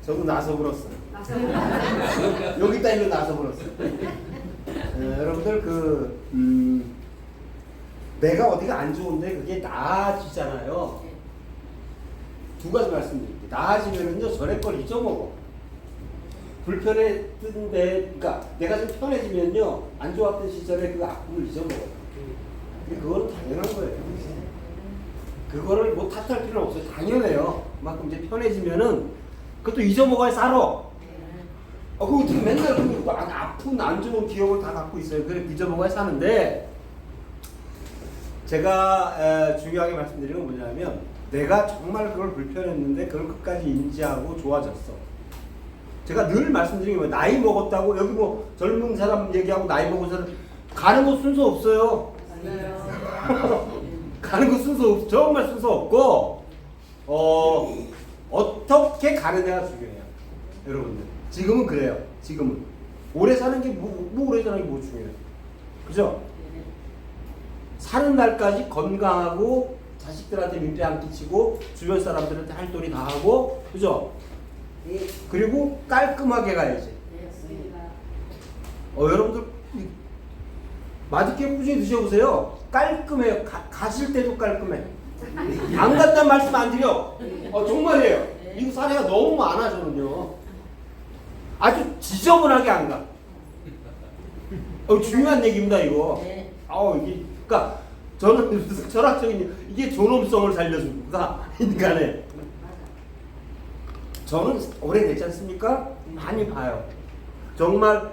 저도 나서 불었어요. 여기 따위로 나서 불었어요. 여러분들 내가 어디가 안 좋은데 그게 나아지잖아요. 두 가지 말씀드릴게요. 나아지면은요 전에 걸 잊어먹어. 불편했던데, 그러니까 내가 좀 편해지면요 안 좋았던 시절에 그 아픔을 잊어먹어요. 그거는 당연한 거예요. 그거를 뭐 탓할 필요는 없어요. 당연해요. 그만큼 이제 편해지면은 그것도 잊어먹어야 살아. 그거 맨날 그 아픈 안 좋은 기억을 다 갖고 있어요. 그래 잊어먹어야 사는데, 제가 중요하게 말씀드리는 건 뭐냐면 내가 정말 그걸 불편했는데 그걸 끝까지 인지하고 좋아졌어. 제가 늘 말씀드리는 게 나이 먹었다고 여기 뭐 젊은 사람 얘기하고 나이 먹은 사람 가는 거 순서 없어요. 가는 거 순서 없, 정말 순서 없고 어떻게 가느냐가 중요해요. 여러분들 지금은 그래요. 지금은 오래 사는 게 뭐 오래 사는 게 뭐 중요해요. 그죠? 사는 날까지 건강하고 자식들한테 민폐 안 끼치고 주변 사람들한테 할 도리 다 하고, 그죠? 그리고 깔끔하게 가야지. 여러분들 맛있게 꾸준히 드셔보세요. 깔끔해요. 가실 때도 깔끔해. 안 간다는 말씀 안 드려. 정말이에요. 이거 사례가 너무 많아. 저는요 아주 지저분하게 안 가. 중요한 얘기입니다 이거. 이게 그러니까 저는 철학적인 이게 존엄성을 살려주니까 인간의. 저는 오래됐지 않습니까? 많이 봐요. 정말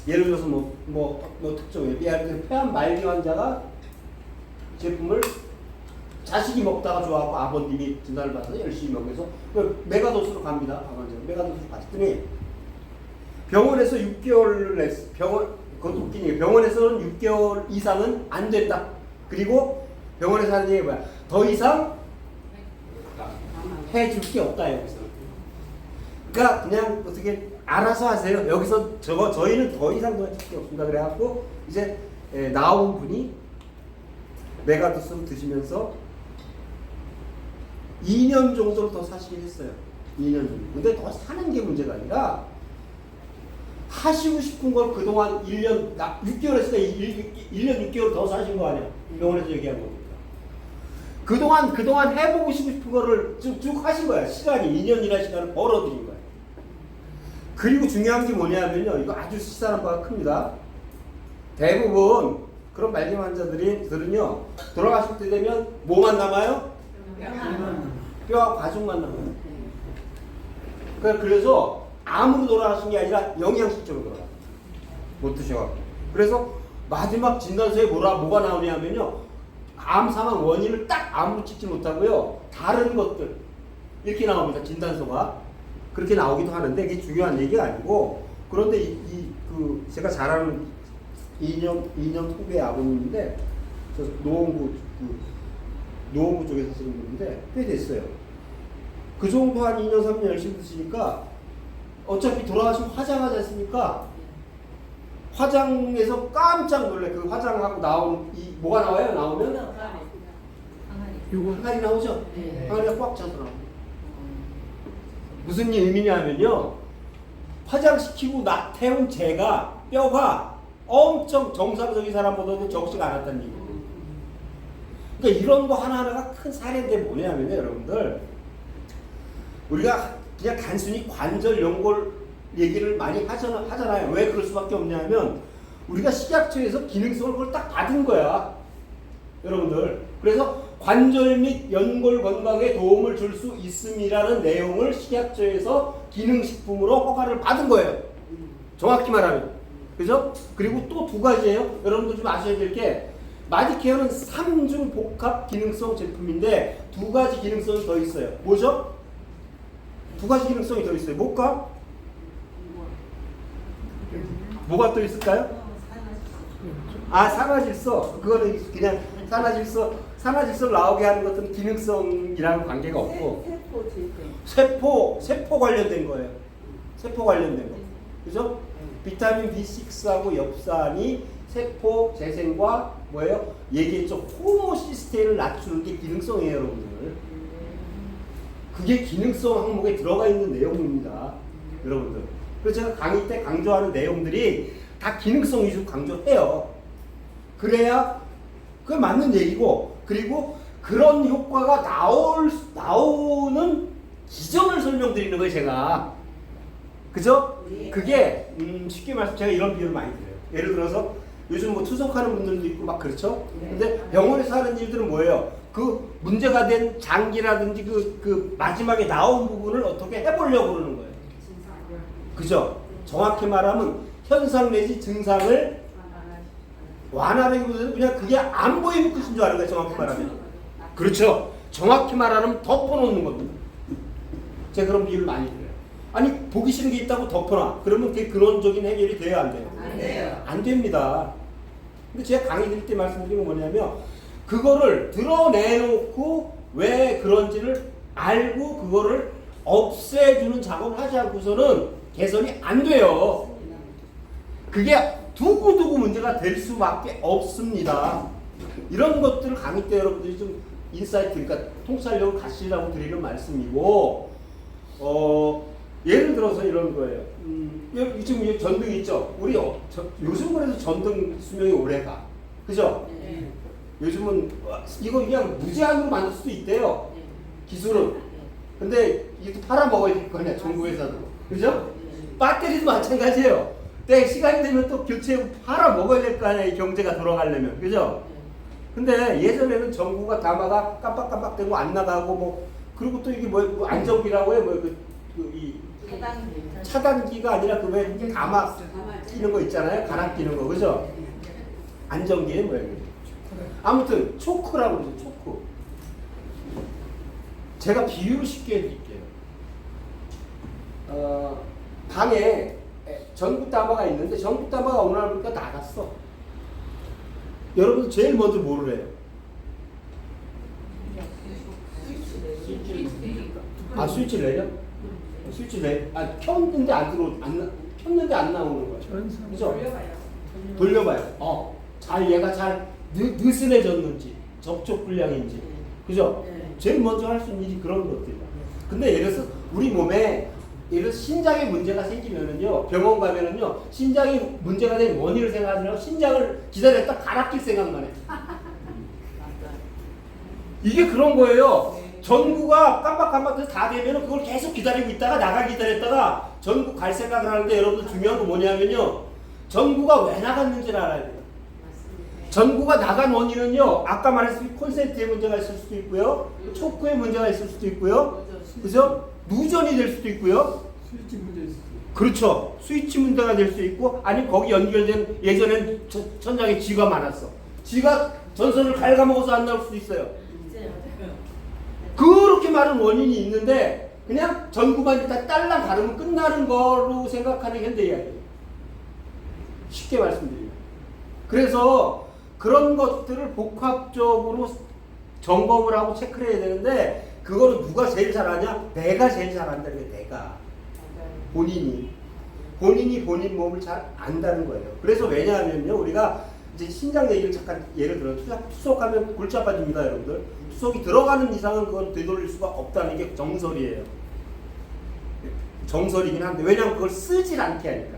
예를 들어서 뭐 특정해. 폐암 말기 환자가 제품을 자식이 먹다가 좋아하고 아버님이 진단을 받아서 열심히 먹여서 메가도스로 갑니다. 메가도스로 갔더니 병원에서 6개월을 했어. 그것도 웃긴 얘기예요. 병원에서는 6개월 이상은 안 된다. 그리고 병원에서 하는 얘기가 뭐야? 더 이상 해줄 게 없다 여기서. 그러니까 그냥 어떻게 알아서 하세요. 여기서 저희는 더 이상 더 해줄 게 없습니다. 그래갖고 이제 나온 분이 메가도스를 드시면서 2년 정도를 더 사시긴 했어요. 2년 정도. 근데 더 사는 게 문제가 아니라 하시고 싶은 걸 그동안 1년 6개월 했으니까 1년 6개월 더 사신 거 아니야. 병원에서 얘기한 겁니다. 그동안 해보고 싶은 거를 쭉 하신 거야. 시간이 2년이나 시간을 벌어들인 거야. 그리고 중요한 게 뭐냐면요. 이거 아주 시사하는 바가 큽니다. 대부분 그런 말기 환자들은요. 돌아가실 때 되면 뭐만 남아요? 뼈와 가죽만 남아요. 그래서 암으로 돌아가신 게 아니라 영양실조로 돌아가. 못 드셔갖고. 그래서 마지막 진단서에 뭐가 나오냐면요. 암 사망 원인을 딱 암으로 찍지 못하고요. 다른 것들 이렇게 나옵니다. 진단서가. 그렇게 나오기도 하는데 이게 중요한 얘기가 아니고, 그런데 제가 잘 아는 2년 후배 아버님인데 저 노원구 쪽에 사시는 분인데 꽤 됐어요. 그 정도 한 2년 3년 열심히 드시니까 어차피 돌아가시면 화장하지 않습니까? 화장에서 깜짝 놀래. 그 화장하고 나온 뭐가 나와요? 나오면 항아리 나오죠? 네. 항아리가 꽉 차더라고요. 무슨 의미냐면요. 화장시키고 태운 뼈가 엄청 정상적인 사람보다도 적지가 않았다는 얘기예요. 그러니까 이런 거 하나하나가 큰 사례인데 뭐냐면요. 여러분들 우리가 그냥 단순히 관절 연골 얘기를 많이 하잖아요. 왜 그럴 수밖에 없냐면 우리가 식약처에서 기능성을 그걸 딱 받은 거야. 여러분들. 그래서 관절 및 연골 건강에 도움을 줄 수 있음이라는 내용을 식약처에서 기능식품으로 허가를 받은 거예요. 정확히 말하면. 그죠? 그리고 또 두 가지예요. 여러분들 좀 아셔야 될 게 마디케어는 3중 복합 기능성 제품인데 두 가지 기능성이 더 있어요. 뭐죠? 두 가지 기능성이 더 있어요. 뭘까? 뭐가 또 있을까요? 산화질소. 그거는 그냥 산화질소를 나오게 하는 것은 기능성이랑 관계가 없고 세포 관련된 거예요. 세포 관련된 거. 그죠? 비타민 B6하고 엽산이 세포 재생과 뭐예요? 얘기했죠. 호모시스테인을 낮추는 게 기능성이에요, 여러분들. 그게 기능성 항목에 들어가 있는 내용입니다. 여러분들. 그래서 제가 강의 때 강조하는 내용들이 다 기능성 위주로 강조해요. 그래야 그게 맞는 얘기고, 그리고 그런 효과가 나오는 기전을 설명드리는 거예요, 제가. 그죠? 그게 쉽게 말해서 제가 이런 비유를 많이 드려요. 예를 들어서 요즘 뭐 투석하는 분들도 있고 막 그렇죠? 근데 병원에서 하는 일들은 뭐예요? 그 문제가 된 장기라든지 그 마지막에 나온 부분을 어떻게 해보려고 그러는 거예요. 그죠? 정확히 말하면 현상 내지 증상을 완화하기보다는 그냥 그게 안 보이는 끝인 줄 아는 거예요. 정확히 말하면. 그렇죠. 정확히 말하면 덮어놓는 겁니다. 제가 그런 비유를 많이 드려요. 아니 보기 싫은 게 있다고 덮어놔. 그러면 그게 근원적인 해결이 돼요, 안 돼요? 안 돼요. 안 됩니다. 근데 제가 강의 드릴 때 말씀드린 건 뭐냐면 그거를 드러내놓고 왜 그런지를 알고 그거를 없애주는 작업을 하지 않고서는 개선이 안 돼요. 그게 두고두고 문제가 될 수밖에 없습니다. 이런 것들을 강의 때 여러분들이 좀 인사이트, 그러니까 통찰력을 갖추려고 드리는 말씀이고, 예를 들어서 이런 거예요. 지금 전등 있죠? 우리 요즘 그래서 전등 수명이 오래가. 그죠? 네. 요즘은 이거 그냥 무제한으로 만들 수도 있대요. 기술은. 근데 이것도 팔아먹어야 될 거 아니야, 정부 회사도. 그죠? 배터리도 마찬가지예요. 때 시간이 되면 또 교체 팔아먹어야 될 거 아니야, 이 경제가 돌아가려면. 그죠? 근데 예전에는 전구가 담아가 깜빡깜빡대고 안 나가고 뭐, 그리고 또 이게 뭐 안전기라고 해요. 뭐 이 차단기가 아니라 그 왜 담아 끼는 거 있잖아요. 갈아 끼는 거. 그죠? 안전기에 뭐예요? 아무튼 초크라고 그러죠. 초크. 제가 비유를 쉽게 해드릴게요. 방에 전구담화가 있는데 전구담화가 어느 날 보니까 나갔어. 여러분 제일 먼저 뭐를 해요? 스위치를 내려? 스위치 켰는데 켰는데 안 나오는 거예요. 그죠? 돌려봐요. 얘가 잘 느슨해졌는지, 접촉 불량인지. 그죠? 제일 먼저 할 수 있는 일이 그런 것들이야. 근데 예를 들어서 우리 몸에 예를 들어서 신장에 문제가 생기면은요, 병원 가면은요, 신장이 문제가 된 원인을 생각하느라고 신장을 기다렸다 갈아 낄 생각만 해. 이게 그런 거예요. 전구가 깜빡깜빡해서 다 되면은 그걸 계속 기다리고 있다가 나가기 기다렸다가 전구 갈 생각을 하는데 여러분들 중요한 거 뭐냐면요, 전구가 왜 나갔는지를 알아야 돼요. 전구가 나간 원인은요, 아까 말했듯이 콘센트에 문제가 있을 수도 있고요, 초크에 문제가 있을 수도 있고요, 그죠? 누전이 될 수도 있고요. 스위치 문제 있어요. 그렇죠. 스위치 문제가 될 수 있고, 아니 거기 연결된 예전엔 천장에 쥐가 많았어. 쥐가 전선을 갉아먹어서 안 나올 수도 있어요. 그렇게 많은 원인이 있는데 그냥 전구만 일단 딸랑 가르면 끝나는 거로 생각하는 현대이야기예요. 쉽게 말씀드리면. 그래서 그런 것들을 복합적으로 점검을 하고 체크를 해야 되는데 그거는 누가 제일 잘하냐? 내가 제일 잘한다는 게 내가. 본인이 본인 몸을 잘 안다는 거예요. 그래서 왜냐하면요, 우리가 이제 신장 얘기를 잠깐 예를 들어 투석하면 골치 아파집니다, 여러분들. 투석이 들어가는 이상은 그건 되돌릴 수가 없다는 게 정설이에요. 정설이긴 한데 왜냐하면 그걸 쓰질 않게 하니까.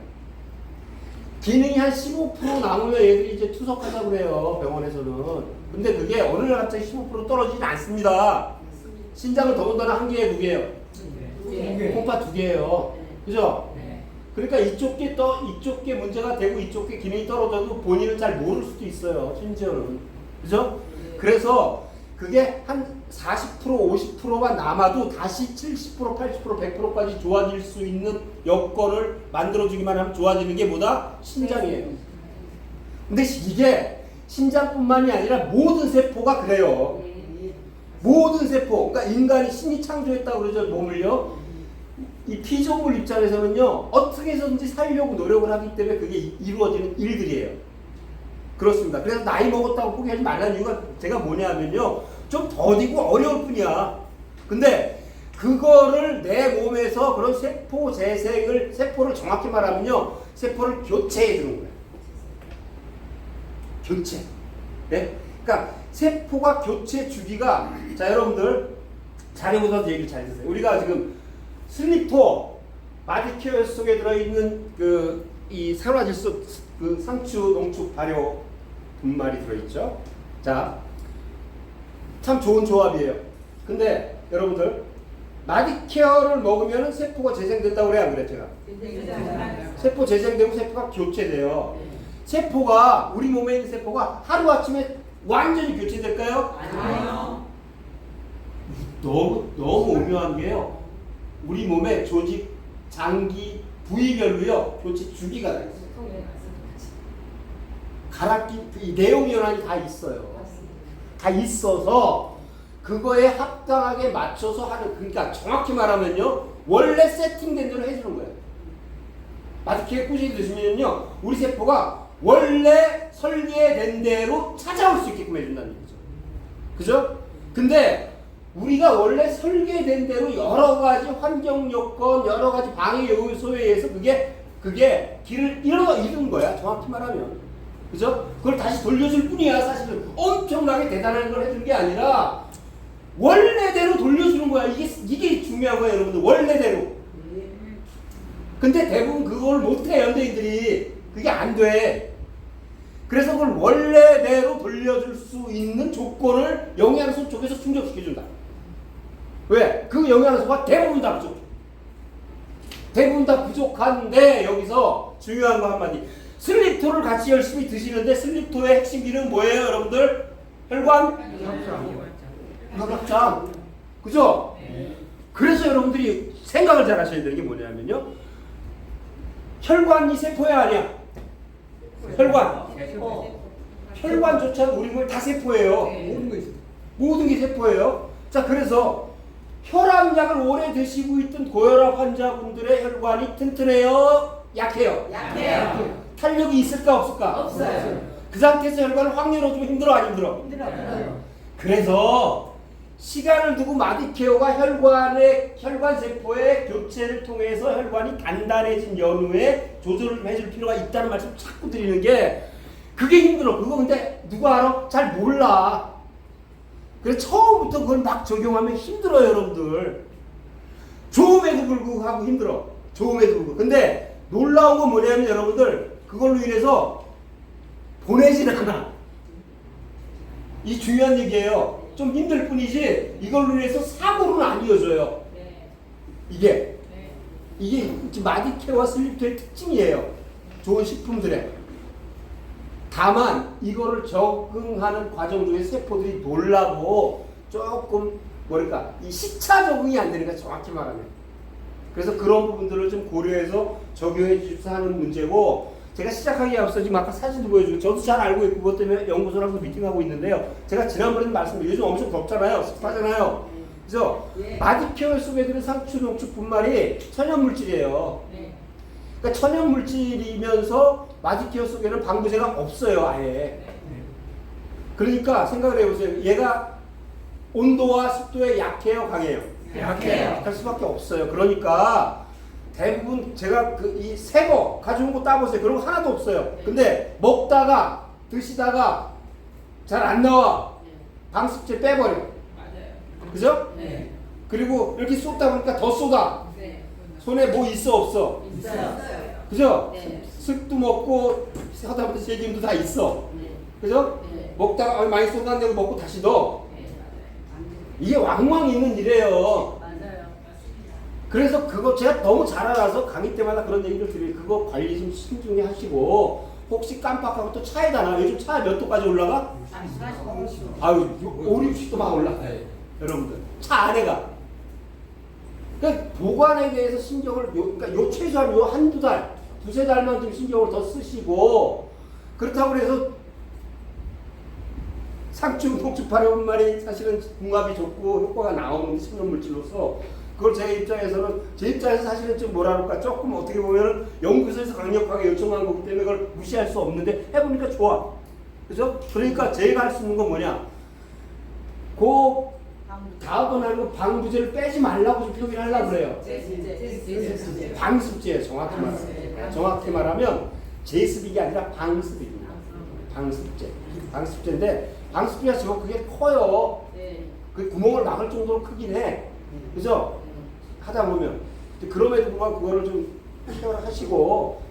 기능이 한 15% 남으면 얘들이 이제 투석하자고 그래요, 병원에서는. 근데 그게 어느 날 갑자기 15% 떨어지진 않습니다. 신장은 더군다나 한 개에 2개예요. 콩파 2개예요. 그죠? 그러니까 이쪽 게 문제가 되고 이쪽 게 기능이 떨어져도 본인은 잘 모를 수도 있어요. 심지어는. 그죠? 그래서 그게 한 40%, 50%만 남아도 다시 70%, 80%, 100%까지 좋아질 수 있는 여건을 만들어주기만 하면 좋아지는 게 뭐다? 신장이에요. 근데 이게 신장뿐만이 아니라 모든 세포가 그래요. 모든 세포. 그러니까 인간이 신이 창조했다고 그러죠, 몸을요. 이 피조물 입장에서는요, 어떻게 해서든지 살려고 노력을 하기 때문에 그게 이루어지는 일들이에요. 그렇습니다. 그래서 나이 먹었다고 포기하지 말라는 이유가 제가 뭐냐면요, 좀 더디고 어려울 뿐이야. 근데 그거를 내 몸에서 그런 세포 재생을, 세포를 정확히 말하면요, 세포를 교체해 주는 거예요. 교체. 네? 그러니까 세포가 교체 주기가, 자 여러분들, 자료보다도 얘기를 잘 듣세요. 우리가 지금 슬리포 바디케어 속에 들어있는 이 산화질소 상추, 농축, 발효 분말이 들어있죠. 자, 참 좋은 조합이에요. 근데 여러분들 마디케어를 먹으면 세포가 재생된다고 그래 안 그래 제가? 세포 재생되고 세포가 교체돼요. 세포가 우리 몸에 있는 세포가 하루아침에 완전히 교체될까요? 아니요. 너무 오묘한 게요. 우리 몸에 조직, 장기, 부위별로요 교체 주기가 다 있어요. 가락기 이 내용 연환이 다 있어요. 다 있어서 그거에 합당하게 맞춰서 하는, 그러니까 정확히 말하면요 원래 세팅된 대로 해주는 거예요. 마디케어 꾸준히 드시면요 우리 세포가 원래 설계된 대로 찾아올 수 있게끔 해준다는 얘기죠. 그죠? 근데 우리가 원래 설계된 대로 여러 가지 환경 요건, 여러 가지 방해 요소에 의해서 그게 길을 잃은 거야. 정확히 말하면. 그죠? 그걸 다시 돌려줄 뿐이야. 사실은 엄청나게 대단한 걸 해준 게 아니라 원래대로 돌려주는 거야. 이게 중요한 거야, 여러분들. 원래대로. 근데 대부분 그걸 못해, 연예인들이. 그게 안 돼. 그래서 그걸 원래대로 돌려줄 수 있는 조건을 영양소 쪽에서 충족시켜준다. 왜? 그 영양소가 대부분 다 부족해. 대부분 다 부족한데 여기서 중요한 거 한마디. 슬립토를 같이 열심히 드시는데 슬립토의 핵심 기능은 뭐예요, 여러분들? 혈관? 혈액장. 그죠? 그래서 여러분들이 생각을 잘 하셔야 되는 게 뭐냐면요. 혈관이 세포야 아니야? 혈관. 혈관조차 우리 몸에 다 세포예요. 모든 게 세포예요. 자, 그래서 혈압약을 오래 드시고 있던 고혈압 환자분들의 혈관이 튼튼해요? 약해요? 약해요. 탄력이 있을까 없을까? 없어요. 그 상태에서 혈관을 확 열어주면 힘들어 안 힘들어? 힘들어요. 그래서 시간을 두고 마디케어가 혈관 세포의 교체를 통해서 혈관이 단단해진 연후에 조절을 해줄 필요가 있다는 말씀을 자꾸 드리는 게 그게 힘들어. 그거 근데 누가 알아? 잘 몰라. 그래서 처음부터 그걸 막 적용하면 힘들어요, 여러분들. 좋음에도 불구하고 힘들어. 좋음에도 불구하고. 근데 놀라운 건 뭐냐면 여러분들 그걸로 인해서 보내진 않아. 이 중요한 얘기예요. 좀 힘들 뿐이지 이걸로 인해서 사고로는 안 이어져요. 이게 마디케어와 슬립토의 특징이에요. 좋은 식품들의. 다만 이거를 적응하는 과정 중에 세포들이 놀라고 조금 뭐랄까 이 시차 적응이 안 되는 거야, 정확히 말하면. 그래서 그런 부분들을 좀 고려해서 적용해 주셔서 하는 문제고, 제가 시작하기에 앞서 지금 아까 사진도 보여주고 저도 잘 알고 있고 그것 때문에 연구소랑 미팅하고 있는데요. 제가 지난번에도 말씀드린 요즘 엄청 덥잖아요. 습하잖아요. 그래서 마디케어 속에 들은 상추, 농축 분말이 천연물질이에요. 그러니까 천연물질이면서 마디케어 속에는 방부제가 없어요, 아예. 그러니까 생각을 해보세요. 얘가 온도와 습도에 약해요, 강해요? 약해요. 할 수밖에 없어요. 그러니까 대부분 제가 이 새 거 가져온 거 따보세요. 그런 거 하나도 없어요. 근데 먹다가 드시다가 잘 안 나와. 방습제 빼버려. 맞아요. 그죠? 네. 그리고 이렇게 쏟다 보니까 더 쏟아. 네. 손에 뭐 있어 없어? 있어요. 그죠? 네. 습도 먹고 하다 보니 세균도 다 있어. 네. 그죠? 네. 먹다가 많이 쏟아내고 먹고 다시 넣어. 네, 맞아요. 이게 왕왕 있는 일이에요. 맞아요. 맞습니다. 그래서 그거 제가 너무 잘 알아서 강의 때마다 그런 얘기를 드려요. 그거 관리 좀 신중히 하시고, 혹시 깜빡하고 또 차에다 놔. 요즘 차 몇 도까지 올라가? 아유, 5, 60도 막 올라가요. 여러분들. 차 안에가. 그러니까 보관에 대해서 신경을, 그러니까 요 최소한 요 한두 달, 두세 달만 좀 신경을 더 쓰시고, 그렇다고 해서 상추, 농축 발효분말이 사실은 궁합이 좋고 효과가 나오는 식물물질로서 그걸 제 입장에서 사실은 좀 뭐라 그럴까 조금 어떻게 보면 연구소에서 강력하게 요청한 거기 때문에 그걸 무시할 수 없는데 해보니까 좋아. 그죠? 그러니까 제가 할 수 있는 건 뭐냐? 다음은 알고 방부제를 빼지 말라고 좀 표기를 하려고 그래요. 방습제 정확히 말하면 제습이 아니라 방습입니다. 방습제인데 방습제가 지금 그게 커요. 그 구멍을 막을 정도로 크긴 해. 그죠? 하다 보면. 그럼에도 불구하고 그거를 좀 케어를 하시고,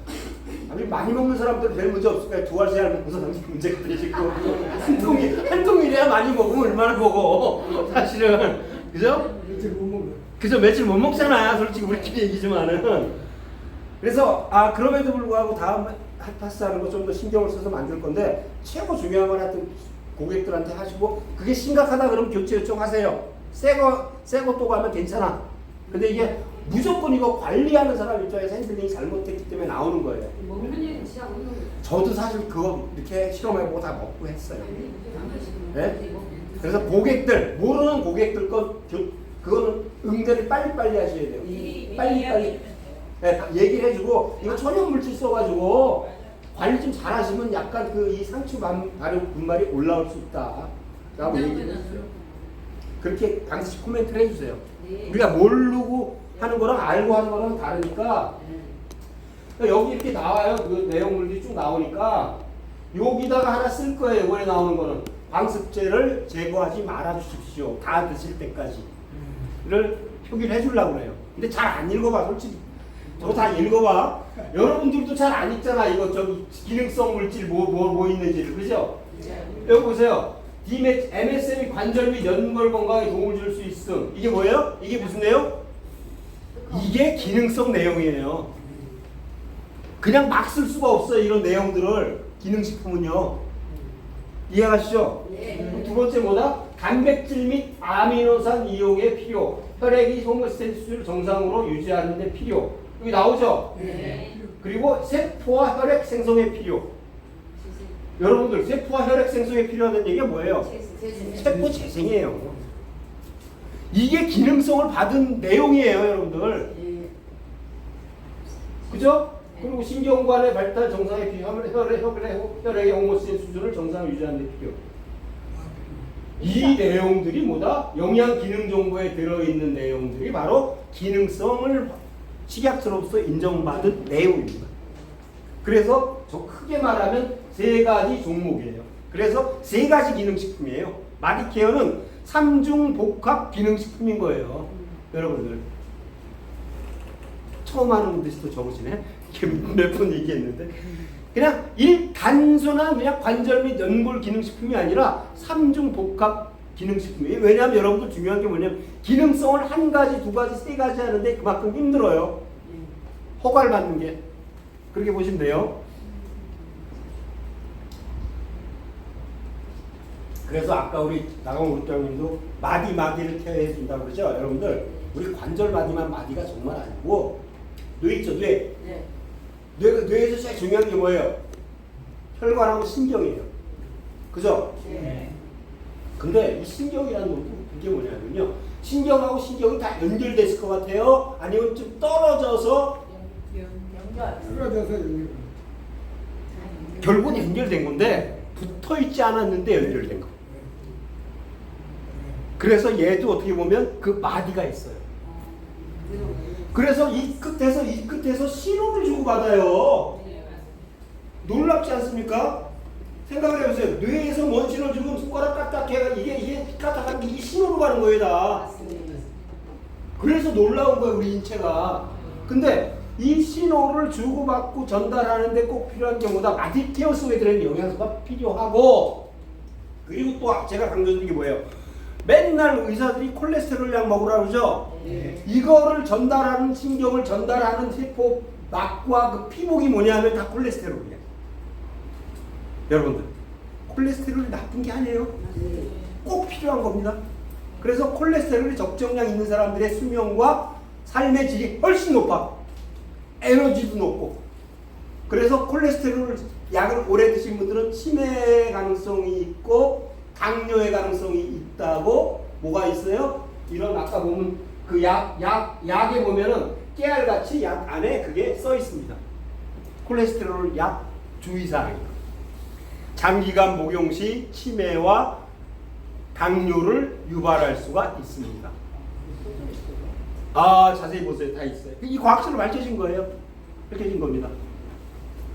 아니, 많이 먹는 사람들은 별 문제 없을 거야. 두 알씩 먹는 사람들 문제가 되시고. 한 통이래야 많이 먹으면 얼마나 먹어. 사실은. 그죠? 며칠 못 먹어. 그죠? 며칠 못 먹잖아. 솔직히 우리끼리 얘기지만은. 그래서, 그럼에도 불구하고 다음 핫파스 하는 거 좀 더 신경을 써서 만들 건데, 최고 중요한 건 하여튼 고객들한테 하시고, 그게 심각하다 그러면 교체 요청하세요. 새 거 또 가면 괜찮아. 근데 이게 무조건 이거 관리하는 사람 입장에서 핸들링이 잘못됐기 때문에 나오는 거예요. 먹는 얘기는 진짜 없는 거예요. 저도 사실 그거 이렇게 실험해보고 다 먹고 했어요. 네? 네? 그래서 고객들, 모르는 고객들 건 그거는 응대를 빨리빨리 하셔야 돼요. 빨리빨리. 네, 얘기를 해주고, 이거 천연물질 써가지고 관리 좀 잘하시면 약간 그 이 상추 발효 분말이 올라올 수 있다. 라고 얘기를 했어요. 그렇게 강식 코멘트를 해주세요. 네. 우리가 모르고 하는 거랑 알고 하는 거랑 다르니까. 그러니까 여기 이렇게 나와요. 그 내용물들이 쭉 나오니까 여기다가 하나 쓸 거예요. 이번에 나오는 거는 방습제를 제거하지 말아 주십시오. 다 드실 때까지를 표기를 해주려고 그래요. 근데 잘 안 읽어봐, 솔직히. 저거 다 읽어봐. 여러분들도 잘 안 읽잖아. 이거 저기 기능성 물질 뭐 있는지를. 그죠? 여기 보세요. MSM이 관절 및 연골 건강에 도움을 줄 수 있음. 이게 뭐예요? 이게 무슨 내용? 이게 기능성 내용이에요. 그냥 막 쓸 수가 없어요. 이런 내용들을. 기능식품은요. 이해가시죠? 네. 두 번째 뭐다? 단백질 및 아미노산 이용에 필요. 혈액이 호메오스테이스 수준을 정상으로 유지하는 데 필요. 여기 나오죠? 네. 그리고 세포와 혈액 생성에 필요. 여러분들 세포와 혈액 생성에 필요하다는 얘기가 뭐예요? 세포 재생이에요. 이게 기능성을 받은 내용이에요, 여러분들. 그죠? 그리고 신경관의 발달 정상에 필요하면 혈액의 호모시스 수준을 정상 유지하는 데 필요. 이 내용들이 뭐다? 영양 기능 정보에 들어있는 내용들이 바로 기능성을 식약처로서 인정받은 내용입니다. 그래서 저 크게 말하면 세 가지 종목이에요. 그래서 세 가지 기능식품이에요. 마디케어는 3중 복합 기능식품인 거예요. 여러분들. 처음 하는 분들이 또 적으시네. 이게 몇 번 얘기했는데. 그냥 단순한 그냥 관절 및 연골 기능식품이 아니라 3중 복합 기능식품이에요. 왜냐하면 여러분들 중요한 게 뭐냐면 기능성을 한 가지, 두 가지, 세 가지 하는데 그만큼 힘들어요. 허가를 받는 게. 그렇게 보시면 돼요. 그래서 아까 우리 나경원 국장님도 마디를 케어해 준다고 그러죠. 여러분들 우리 관절 마디만 마디가 정말 아니고 뇌 있죠. 뇌. 네. 뇌에서 제일 중요한 게 뭐예요? 혈관하고 신경이에요. 그죠? 네. 근데 이 신경이라는 것도 그게 뭐냐면요. 신경하고 신경이 다 연결됐을 것 같아요? 아니면 좀 떨어져서 연결. 쓰러져서 연결. 결국은 연결된 건데 붙어 있지 않았는데 연결된 거. 그래서 얘도 어떻게 보면 그 마디가 있어요. 그래서 이 끝에서 신호를 주고받아요. 놀랍지 않습니까? 생각을 해보세요. 뇌에서 뭔 신호를 주면 손가락 까딱해가 이게 까딱한 게 이 신호로 가는 거예요, 다. 그래서 놀라운 거예요, 우리 인체가. 근데 이 신호를 주고받고 전달하는데 꼭 필요한 경우다. 마디케어 속에 들어있는 영양소가 필요하고, 그리고 또 제가 강조드린 게 뭐예요? 맨날 의사들이 콜레스테롤 약 먹으라고 그러죠? 네. 이거를 전달하는 신경을 전달하는 세포 막과 그 피복이 뭐냐면 다 콜레스테롤이에요. 여러분들 콜레스테롤이 나쁜 게 아니에요. 꼭 필요한 겁니다. 그래서 콜레스테롤이 적정량 있는 사람들의 수명과 삶의 질이 훨씬 높아. 에너지도 높고. 그래서 콜레스테롤 약을 오래 드신 분들은 치매 가능성이 있고 당뇨의 가능성이 있다고. 뭐가 있어요? 이런 아까 보면 그 약에 보면은 깨알같이 약 안에 그게 써 있습니다. 콜레스테롤 약 주의사항. 장기간 복용 시 치매와 당뇨를 유발할 수가 있습니다. 자세히 보세요. 다 있어요. 이 과학적으로 밝혀진 거예요. 밝혀진 겁니다.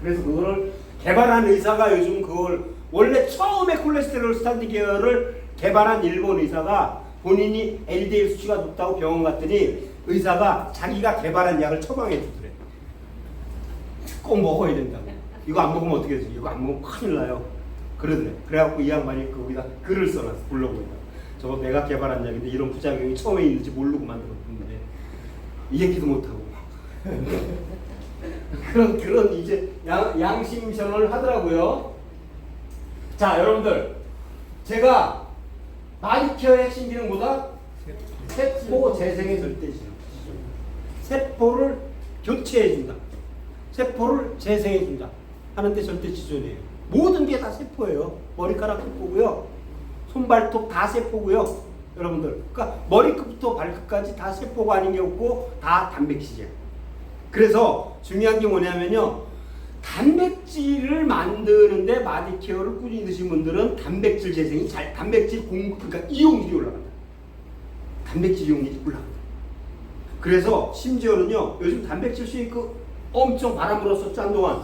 그래서 그거를 개발한 의사가 요즘 그걸 원래 처음에 콜레스테롤 스탠드 계열을 개발한 일본 의사가 본인이 LDL 수치가 높다고 병원 갔더니 의사가 자기가 개발한 약을 처방해 주더래. 꼭 먹어야 된다고. 이거 안 먹으면 어떻게 되지? 이거 안 먹으면 큰일 나요. 그러더래. 그래갖고 이 양반이 거기다 글을 써놨어. 블로그에다. 저거 내가 개발한 약인데 이런 부작용이 처음에 있는지 모르고 만들었는데 이 얘기도 못하고 그런 이제 양심선언을 하더라고요. 자, 여러분들, 제가 마디케어의 핵심 기능보다 세포 재생의 절대지능, 세포를 교체해준다, 세포를 재생해준다 하는데 절대지존이에요. 모든 게 다 세포예요. 머리카락 세포고요, 손발톱 다 세포고요. 여러분들, 그러니까 머리끝부터 발끝까지 다 세포가 아닌 게 없고 다 단백질이에요. 그래서 중요한 게 뭐냐면요, 단백질을 만드는데 마디케어를 꾸준히 드신 분들은 단백질 재생이 단백질 공급, 그러니까 이용률이 올라간다. 단백질 이용률이 올라간다. 그래서 심지어는요, 요즘 단백질 쉐이크 엄청 바람 불었었죠, 한동안.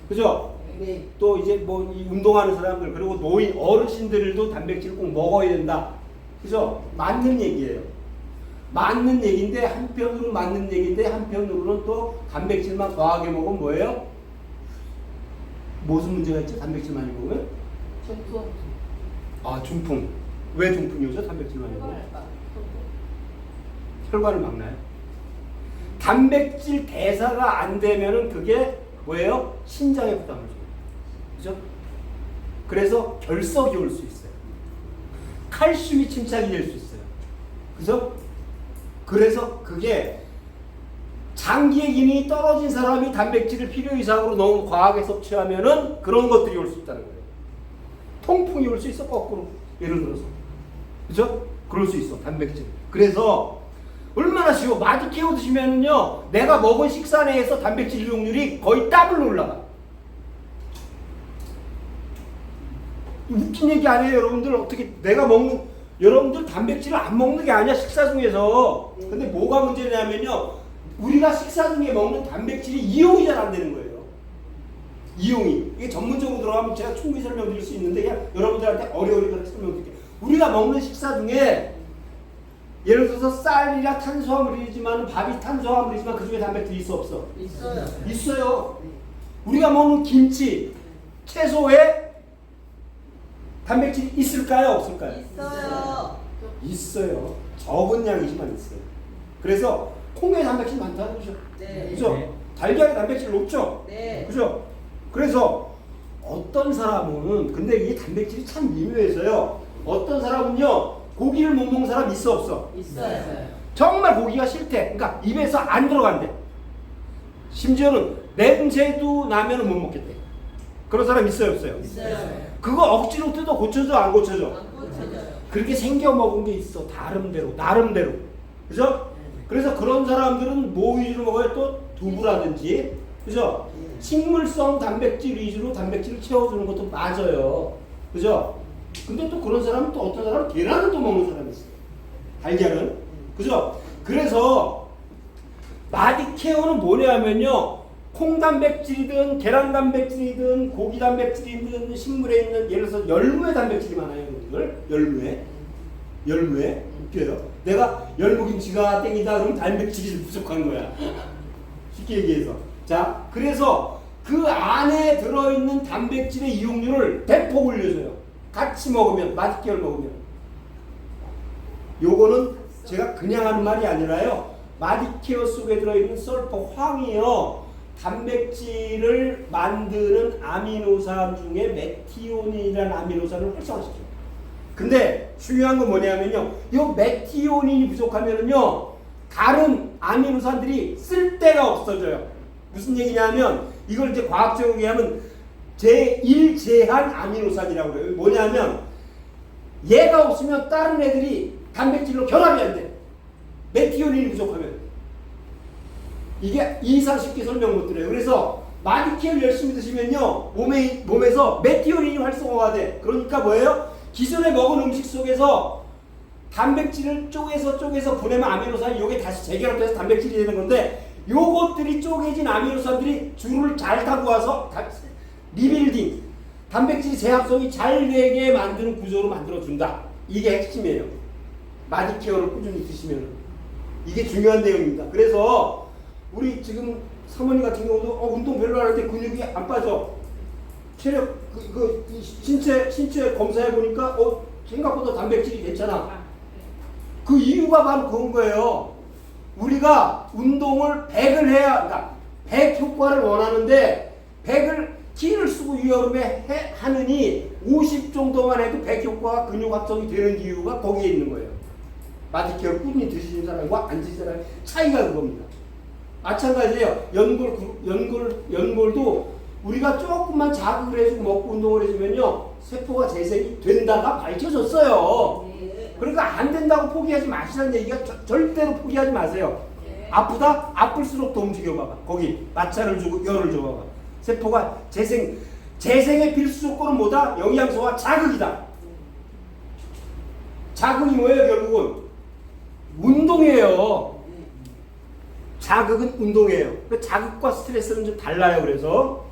그죠? 네. 또 이제 뭐 이 운동하는 사람들, 그리고 노인 어르신들도 단백질을 꼭 먹어야 된다. 그죠? 맞는 얘기예요. 맞는 얘기인데, 한편으로는 맞는 얘기인데, 한편으로는 또 단백질만 과하게 먹으면 뭐예요? 무슨 문제가 있죠? 단백질 많이 먹으면? 중풍. 아, 중풍. 왜 중풍이 오죠? 단백질 많이 먹으면? 혈관을 봐. 혈관을 막나요? 단백질 대사가 안 되면은 그게 뭐예요? 신장에 부담을 줘요. 그죠? 그래서 결석이 올 수 있어요. 칼슘이 침착이 될 수 있어요. 그죠? 그래서 그게 장기의 기능이 떨어진 사람이 단백질을 필요 이상으로 너무 과하게 섭취하면은 그런 것들이 올 수 있다는 거예요. 통풍이 올 수 있어, 거꾸로. 예를 들어서. 그죠? 그럴 수 있어, 단백질. 그래서 얼마나 쉬워. 마디케어 드시면은요, 내가 먹은 식사 내에서 단백질 이용률이 거의 더블로 올라가. 웃긴 얘기 아니에요, 여러분들. 어떻게 내가 먹는, 여러분들 단백질을 안 먹는 게 아니야, 식사 중에서. 근데 뭐가 문제냐면요, 우리가 식사 중에 먹는 단백질이 이용이 잘 안 되는 거예요. 이용이. 이게 전문적으로 들어가면 제가 충분히 설명드릴 수 있는데, 그냥 여러분들한테 어려우니까 설명드릴게요. 우리가 먹는 식사 중에 예를 들어서 쌀이라 탄수화물이지만, 밥이 탄수화물이지만 그 중에 단백질이 있어, 없어? 있어요. 있어요. 우리가 먹는 김치, 채소에 단백질이 있을까요, 없을까요? 있어요. 있어요. 적은 양이지만 있어요. 그래서 콩에 단백질 많다는 거죠. 네. 그죠? 네. 달걀에 단백질 높죠? 네. 그죠? 그래서 어떤 사람은, 근데 이 단백질이 참 미묘해서요, 어떤 사람은요, 고기를 못 먹는 사람 있어, 없어? 있어요. 정말 고기가 싫대. 그러니까 입에서 안 들어간대. 심지어는 냄새도 나면 못 먹겠대. 그런 사람 있어요, 없어요? 있어요. 그거 억지로 뜯어 고쳐져, 안 고쳐져? 안 고쳐져요. 그렇게 생겨 먹은 게 있어. 나름대로. 그죠? 그래서 그런 사람들은 뭐 위주로 먹어요? 또 두부라든지. 그죠? 식물성 단백질 위주로 단백질을 채워주는 것도 맞아요. 그죠? 근데 또 그런 사람은 또 어떤 사람은 계란을 또 먹는 사람이 있어요. 달걀은. 그죠? 그래서 마디케어는 뭐냐면요, 콩 단백질이든 계란 단백질이든 고기 단백질이든 식물에 있는, 예를 들어서 열무에 단백질이 많아요, 여러분들. 열무에 웃겨요. 내가 열무김치가 땡이다 그러면 단백질이 부족한 거야. 쉽게 얘기해서. 자, 그래서 그 안에 들어있는 단백질의 이용률을 대폭 올려줘요. 같이 먹으면, 마디케어를 먹으면. 요거는 제가 그냥 하는 말이 아니라요, 마디케어 속에 들어있는 설포 황이요, 단백질을 만드는 아미노산 중에 메티오닌이라는 아미노산을 활성화시켜요. 근데 중요한 건 뭐냐면요, 이 메티오닌이 부족하면은요, 다른 아미노산들이 쓸데가 없어져요. 무슨 얘기냐면, 이걸 이제 과학적으로 얘기하면 제1제한 아미노산이라고 그래요. 뭐냐면, 얘가 없으면 다른 애들이 단백질로 결합이 안 돼. 메티오닌이 부족하면. 이게 이상 쉽게 설명 못 드려요. 그래서 마디케어를 열심히 드시면요, 몸에서 메티오닌이 활성화가 돼. 그러니까 뭐예요? 기존에 먹은 음식 속에서 단백질을 쪼개서 보내면 아미노산이 요게 다시 재결합돼서 단백질이 되는 건데, 요것들이 쪼개진 아미노산들이 줄을 잘 타고 와서 리빌딩, 단백질 재합성이 잘 되게 만드는 구조로 만들어준다. 이게 핵심이에요. 마디케어를 꾸준히 드시면 이게 중요한 내용입니다. 그래서 우리 지금 사모님 같은 경우도 운동 별로 안 하는데 근육이 안 빠져. 체력 신체 검사해 보니까 생각보다 단백질이 괜찮아. 그 이유가 바로 그런 거예요. 우리가 운동을 100을 해야, 그러니까 100 효과를 원하는데 100을 T를 쓰고 여름에 하느니 50 정도만 해도 100 효과가 근육 합성이 되는 이유가 거기에 있는 거예요. 마디케어를 꾸준히 드시는 사람과 안 드시는 사람의 차이가 그겁니다. 마찬가지예요. 연골도 우리가 조금만 자극을 해주고 먹고 운동을 해주면요, 세포가 재생이 된다가 밝혀졌어요. 그러니까 안 된다고 포기하지 마시라는 얘기가 절대로 포기하지 마세요. 아프다? 아플수록 더 움직여봐봐. 거기 마찰을 주고 열을 줘봐봐. 세포가 재생의 필수 조건은 뭐다? 영양소와 자극이다. 자극이 뭐예요? 결국은 운동이에요. 자극은 운동이에요. 그 자극과 스트레스는 좀 달라요. 그래서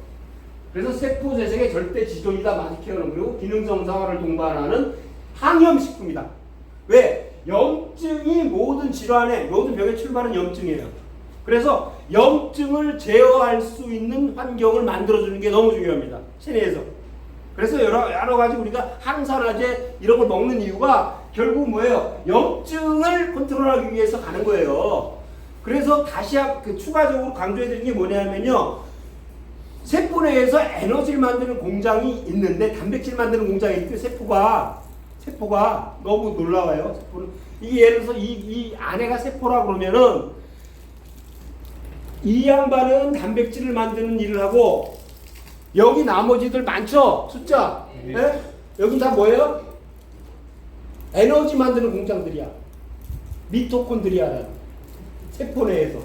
세포 재생의 절대 지존이다. 마디케어는. 그리고 기능 정상화를 동반하는 항염식품이다. 왜? 염증이 모든 질환의, 모든 병의 출발은 염증이에요. 그래서 염증을 제어할 수 있는 환경을 만들어주는 게 너무 중요합니다. 체내에서. 그래서 여러 가지 우리가 항산화제 이런 걸 먹는 이유가 결국 뭐예요? 염증을 컨트롤하기 위해서 가는 거예요. 그래서 다시 추가적으로 강조해드리는 게 뭐냐면요, 세포 내에서 에너지를 만드는 공장이 있는데, 단백질 만드는 공장이 있는데, 세포가 너무 놀라워요. 세포는 이게 예를 들어서 이 안에가 세포라 그러면은 이 양반은 단백질을 만드는 일을 하고, 여기 나머지들 많죠? 숫자. 네? 여기 다 뭐예요? 에너지 만드는 공장들이야. 미토콘드리아라는 세포 내에서.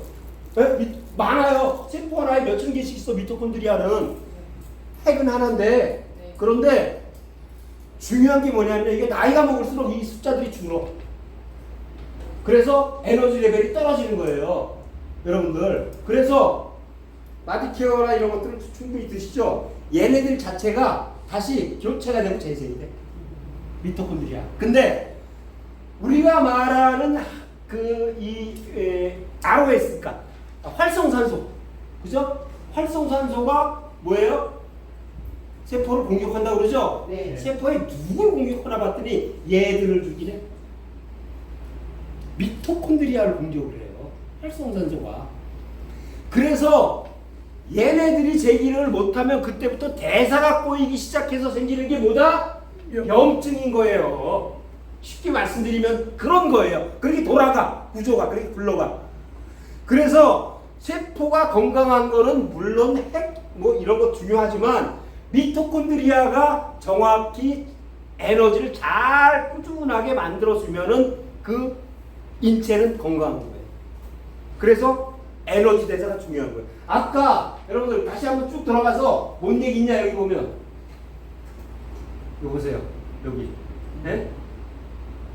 네? 많아요. 세포 하나에 몇천 개씩 있어. 미토콘드리아는 핵은 하나인데, 그런데 중요한 게 뭐냐면 이게 나이가 먹을수록 이 숫자들이 줄어. 그래서 에너지 레벨이 떨어지는 거예요, 여러분들. 그래서 마디케어나 이런 것들을 충분히 드시죠. 얘네들 자체가 다시 교체가 되고 재생이 돼. 미토콘드리아. 근데 우리가 말하는 ROS가 활성산소, 그죠? 활성산소가 뭐예요? 세포를 공격한다고 그러죠? 네. 세포에 누굴 공격하나 봤더니 얘들을 죽이네. 미토콘드리아를 공격을 해요, 활성산소가. 그래서 얘네들이 제기를 못하면 그때부터 대사가 꼬이기 시작해서 생기는 게 뭐다? 염증인 거예요. 쉽게 말씀드리면 그런 거예요. 그렇게 돌아가, 구조가 그렇게 굴러가. 그래서 세포가 건강한 거는 물론 이런 거 중요하지만, 미토콘드리아가 정확히 에너지를 잘 꾸준하게 만들어주면은 그 인체는 건강한 거예요. 그래서 에너지 대사가 중요한 거예요. 아까 여러분들 다시 한번 쭉 들어가서 뭔 얘기 있냐, 여기 보면. 이거 보세요. 여기. 네?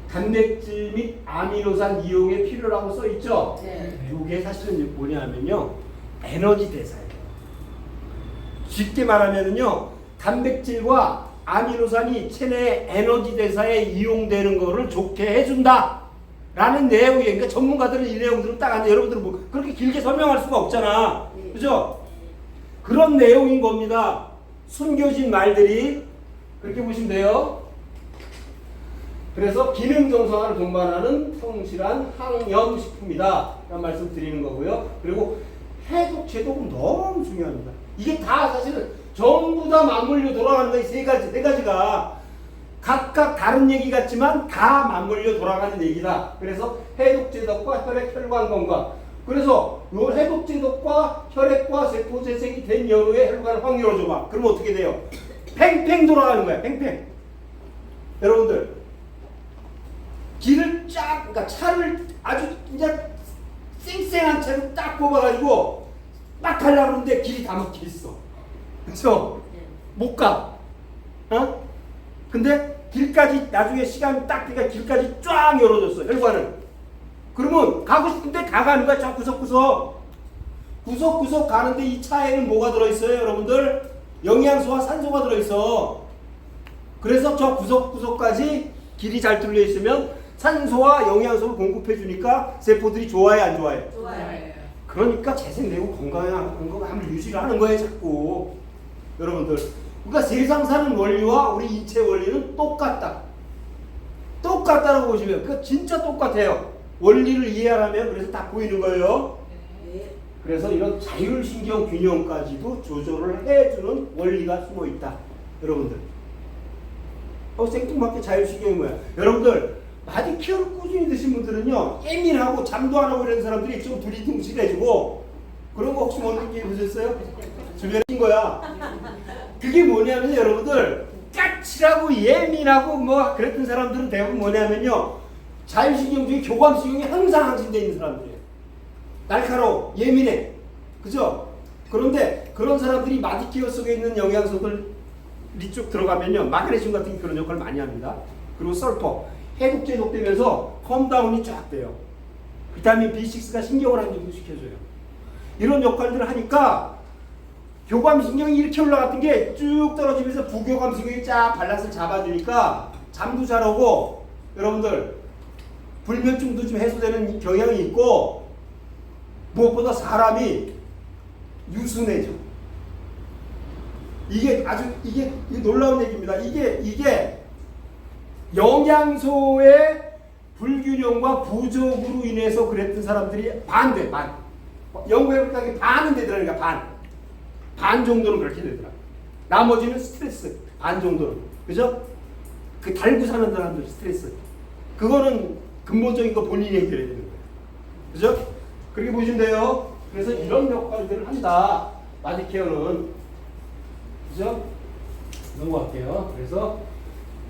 단백질 및 아미노산 이용에 필요라고 써 있죠? 네. 이게 사실은 뭐냐면요, 에너지 대사예요. 쉽게 말하면요, 단백질과 아미노산이 체내 에너지 대사에 이용되는 거를 좋게 해준다 라는 내용이에요. 그러니까 전문가들은 이 내용들을 딱 하는데 여러분들은 뭐 그렇게 길게 설명할 수가 없잖아. 그죠? 그런 내용인 겁니다. 숨겨진 말들이. 그렇게 보시면 돼요. 그래서 기능 정상화를 동반하는 성실한 항염식품이다 라는 말씀 드리는 거고요. 그리고 해독, 제독은 너무 중요합니다. 이게 다 사실은 전부 다 맞물려 돌아가는 거예요. 네 가지가 각각 다른 얘기 같지만 다 맞물려 돌아가는 얘기다. 그래서 해독, 제독과 혈액, 혈관 건강. 그래서 요 해독, 제독과 혈액과 세포 재생이 된 연후에 혈관을 확 열어줘봐. 그러면 어떻게 돼요? 팽팽 돌아가는 거야. 팽팽. 여러분들, 길을 그러니까 차를 아주 이제 쌩쌩한 차를 딱 뽑아가지고 막 가려고 그러는데 길이 다 막혀 있어. 그쵸? 못 가. 어? 근데 길까지 나중에 시간이 딱 되니까 길까지 쫙 열어줬어, 혈관을. 그러면 가고 싶은데 가가는 거야. 저 구석구석 가는데 이 차에는 뭐가 들어있어요, 여러분들? 영양소와 산소가 들어있어. 그래서 저 구석구석까지 길이 잘 뚫려 있으면 산소와 영양소를 공급해 주니까 세포들이 좋아해 안 좋아해? 좋아요. 그러니까 재생되고 건강한 건강함을 유지를 하는 거예요, 자꾸. 여러분들. 그러니까 세상 사는 원리와 우리 인체 원리는 똑같다. 똑같다라고 보시면 그 진짜 똑같아요. 원리를 이해하려면 그래서 다 보이는 거예요. 네. 그래서 이런 자율신경 균형까지도 조절을 해주는 원리가 숨어 있다. 여러분들. 생뚱맞게 자율신경이 뭐야? 여러분들 마디큐어를 꾸준히 드신 분들은요 예민하고 잠도 안 오고 이런 사람들이 좀 두리둥실해지고 그런 거 혹시 못 느껴보셨어요? 주변에 낀 거야. 그게 뭐냐면 여러분들 까칠하고 예민하고 뭐 그랬던 사람들은 대부분 뭐냐면요 자율신경 중에 교감신경이 항상 항진되어 있는 사람들이에요. 날카로워 예민해 그죠? 그런데 그런 사람들이 마디케어 속에 있는 영양소들 이쪽 들어가면요 마그네슘 같은 게 그런 역할을 많이 합니다. 그리고 설퍼 해독 제독되면서 컴다운이 쫙 돼요. 비타민 B6가 신경을 안정시켜줘요. 이런 역할들을 하니까 교감신경이 이렇게 올라갔던 게 쭉 떨어지면서 부교감신경이 쫙 밸런스를 잡아주니까 잠도 잘 오고 여러분들 불면증도 좀 해소되는 경향이 있고 무엇보다 사람이 유순해져. 이게 아주 이게 놀라운 얘기입니다. 이게 영양소의 불균형과 부족으로 인해서 그랬던 사람들이 반. 연구해보니까 반은 되더라니까 반 정도는 그렇게 되더라. 나머지는 스트레스 반 정도는 그죠? 그 달고 사는 사람들 스트레스 그거는 근본적인 거 본인이 해결해야 되는 거예요. 그죠? 그렇게 보시면 돼요. 그래서 이런 역할들을 한다. 마디케어는 그죠? 넘어갈게요. 그래서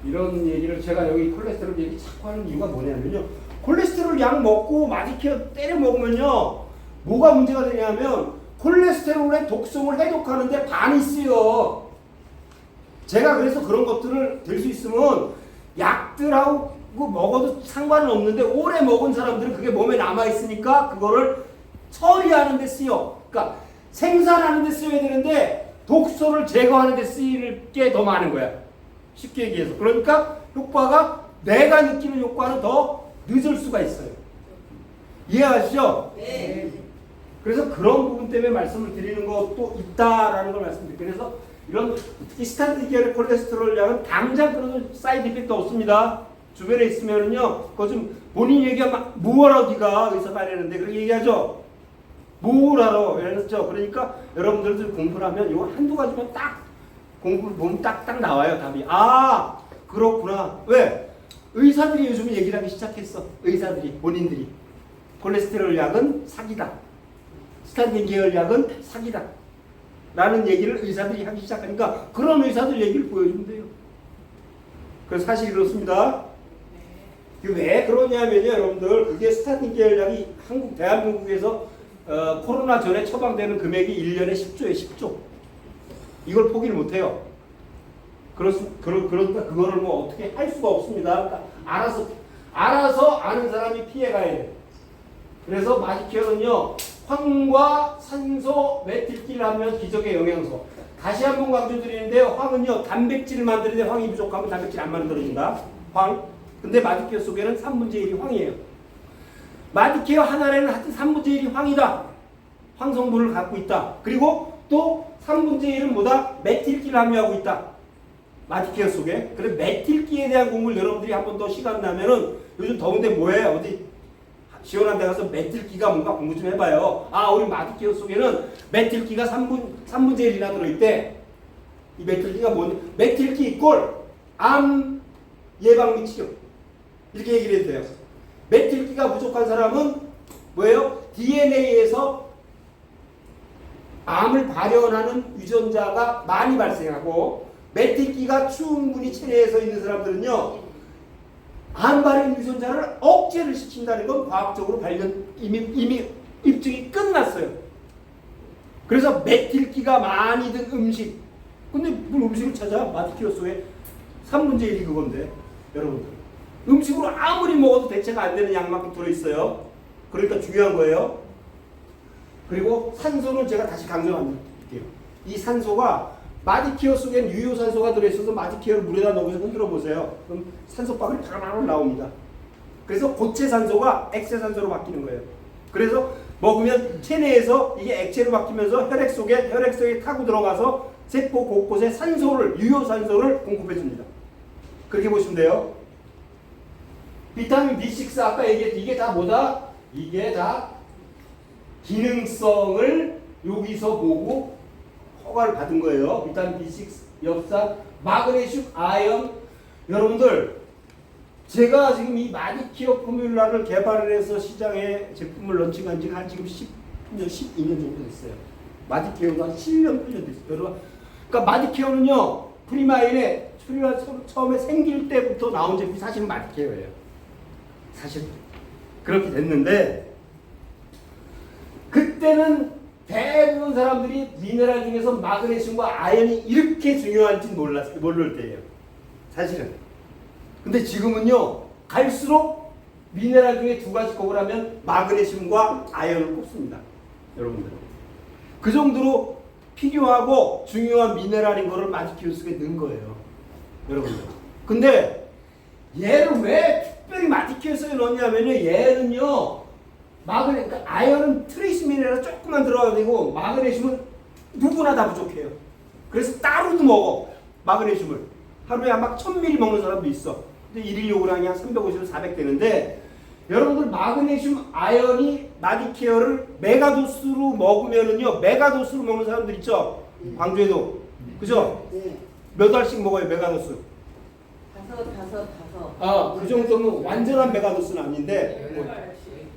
이런 얘기를 제가 여기 콜레스테롤 얘기 자꾸 하는 이유가 뭐냐면요. 콜레스테롤 약 먹고 마디케어 때려 먹으면요. 뭐가 문제가 되냐면 콜레스테롤의 독성을 해독하는데 반이 쓰여. 제가 그래서 그런 것들을 될 수 있으면 약들하고 먹어도 상관은 없는데 오래 먹은 사람들은 그게 몸에 남아있으니까 그거를 처리하는 데 쓰여. 그러니까 생산하는 데 쓰여야 되는데 독소를 제거하는 데 쓰일 게 더 많은 거야. 쉽게 얘기해서. 그러니까 효과가 내가 느끼는 효과는 더 늦을 수가 있어요. 이해하시죠? 네. 그래서 그런 부분 때문에 말씀을 드리는 것도 있다라는 걸 말씀드릴게요. 그래서 이런 특히 스타틴 계열의 콜레스테롤 약은 당장 그런 사이드 이펙트 없습니다. 주변에 있으면은요, 그거 좀 본인 얘기하면 뭐하러 네가 의사 가려는데 그렇게 얘기하죠. 뭐하러 이랬죠. 그러니까 여러분들도 공부를 하면 이거 한두 가지만 딱 공부를 보면 딱딱 나와요 답이. 아 그렇구나. 왜? 의사들이 요즘 얘기를 하기 시작했어. 의사들이 본인들이 콜레스테롤 약은 사기다. 스타틴 계열 약은 사기다. 라는 얘기를 의사들이 하기 시작하니까 그런 의사들 얘기를 보여주면 돼요. 그래서 사실 그렇습니다. 왜 그러냐면요, 여러분들 그게 스타틴 계열 약이 대한민국에서 코로나 전에 처방되는 금액이 1년에 10조에 10조. 이걸 포기를 못해요. 그러니까 그거를 뭐 어떻게 할 수가 없습니다. 그러니까 알아서 아는 사람이 피해가야 돼요. 그래서 마디케어는요, 황과 산소, 메틸기를 하면 기적의 영양소. 다시 한번 강조드리는데요, 황은요, 단백질을 만드는데 황이 부족하면 단백질 안 만들어진다. 황. 근데 마디케어 속에는 3분의 1이 황이에요. 마디케어 하나에는 하여튼 3분의 1이 황이다. 황 성분을 갖고 있다. 그리고 또 3분의 1은 뭐다? 메틸기를 함유하고 있다. 마디케어 속에. 그래서 메틸기에 대한 공부를 여러분들이 한 번 더 시간 나면은 요즘 더운데 뭐해? 어디 시원한 데 가서 메틸기가 뭔가 공부 좀 해봐요. 아, 우리 마디케어 속에는 메틸기가 3분의 1이나 들어있대. 이 메틸기가 뭐냐? 메틸기 이꼴 암 예방 및 치료. 이렇게 얘기를 해도 돼요. 메틸기가 부족한 사람은 뭐예요? DNA에서 암을 발현하는 유전자가 많이 발생하고 메틸기가 충분히 체내에서 있는 사람들은요 암 발현 유전자를 억제를 시킨다는 건 과학적으로 이미 입증이 끝났어요. 그래서 메틸기가 많이 든 음식. 근데 뭘 음식을 찾아? 마디케어 속에 3분의 1이 그건데 여러분들 음식으로 아무리 먹어도 대체가 안 되는 양만큼 들어있어요. 그러니까 중요한 거예요. 그리고 산소는 제가 다시 강조할게요. 이 산소가 마디케어 속엔 유효산소가 들어있어서 마디케어를 물에다 넣어서 흔들어 보세요. 그럼 산소방울이 바글바글 나옵니다. 그래서 고체 산소가 액체 산소로 바뀌는 거예요. 그래서 먹으면 체내에서 이게 액체로 바뀌면서 혈액 속에 타고 들어가서 세포 곳곳에 산소를, 유효산소를 공급해 줍니다. 그렇게 보시면 돼요. 비타민 B6 아까 얘기했죠. 이게 다 뭐다? 이게 다 기능성을 여기서 보고 허가를 받은 거예요. 비타민 B6, 엽산, 마그네슘, 아연. 여러분들 제가 지금 이 마디키어 포뮬라를 개발을 해서 시장에 제품을 런칭한 지가 한 지금 10년, 12년 정도 됐어요. 마디키어가 한 7년, 8년 됐어요. 여러분, 그러니까 마디키어는요, 프리마일에 처음에 생길 때부터 나온 제품이 사실은 마디키어예요. 사실 그렇게 됐는데 그때는 대부분 사람들이 미네랄 중에서 마그네슘과 아연이 이렇게 중요한지 모를 때예요. 사실은. 근데 지금은요, 갈수록 미네랄 중에 두 가지 꼽을 하면 마그네슘과 아연을 꼽습니다. 여러분들. 그 정도로 필요하고 중요한 미네랄인 거를 마디키우스에 넣은 거예요. 여러분들. 근데 얘를 왜 특별히 마디키우스에 넣냐면요, 얘는요, 그러니까 아연은 트레이스 미네랄 조금만 들어가야 되고, 마그네슘은 누구나 다 부족해요. 그래서 따로도 먹어, 마그네슘을. 하루에 막 1000ml 먹는 사람도 있어. 근데 1일 요구량이 한 350에서 400 되는데, 여러분들 마그네슘 아연이 마디케어를 메가도스로 먹으면은요, 메가도스로 먹는 사람들 있죠? 광주에도. 그죠? 네. 몇 알씩 먹어요, 메가도스? 다섯. 아, 그 정도는 완전한 메가도스는 아닌데,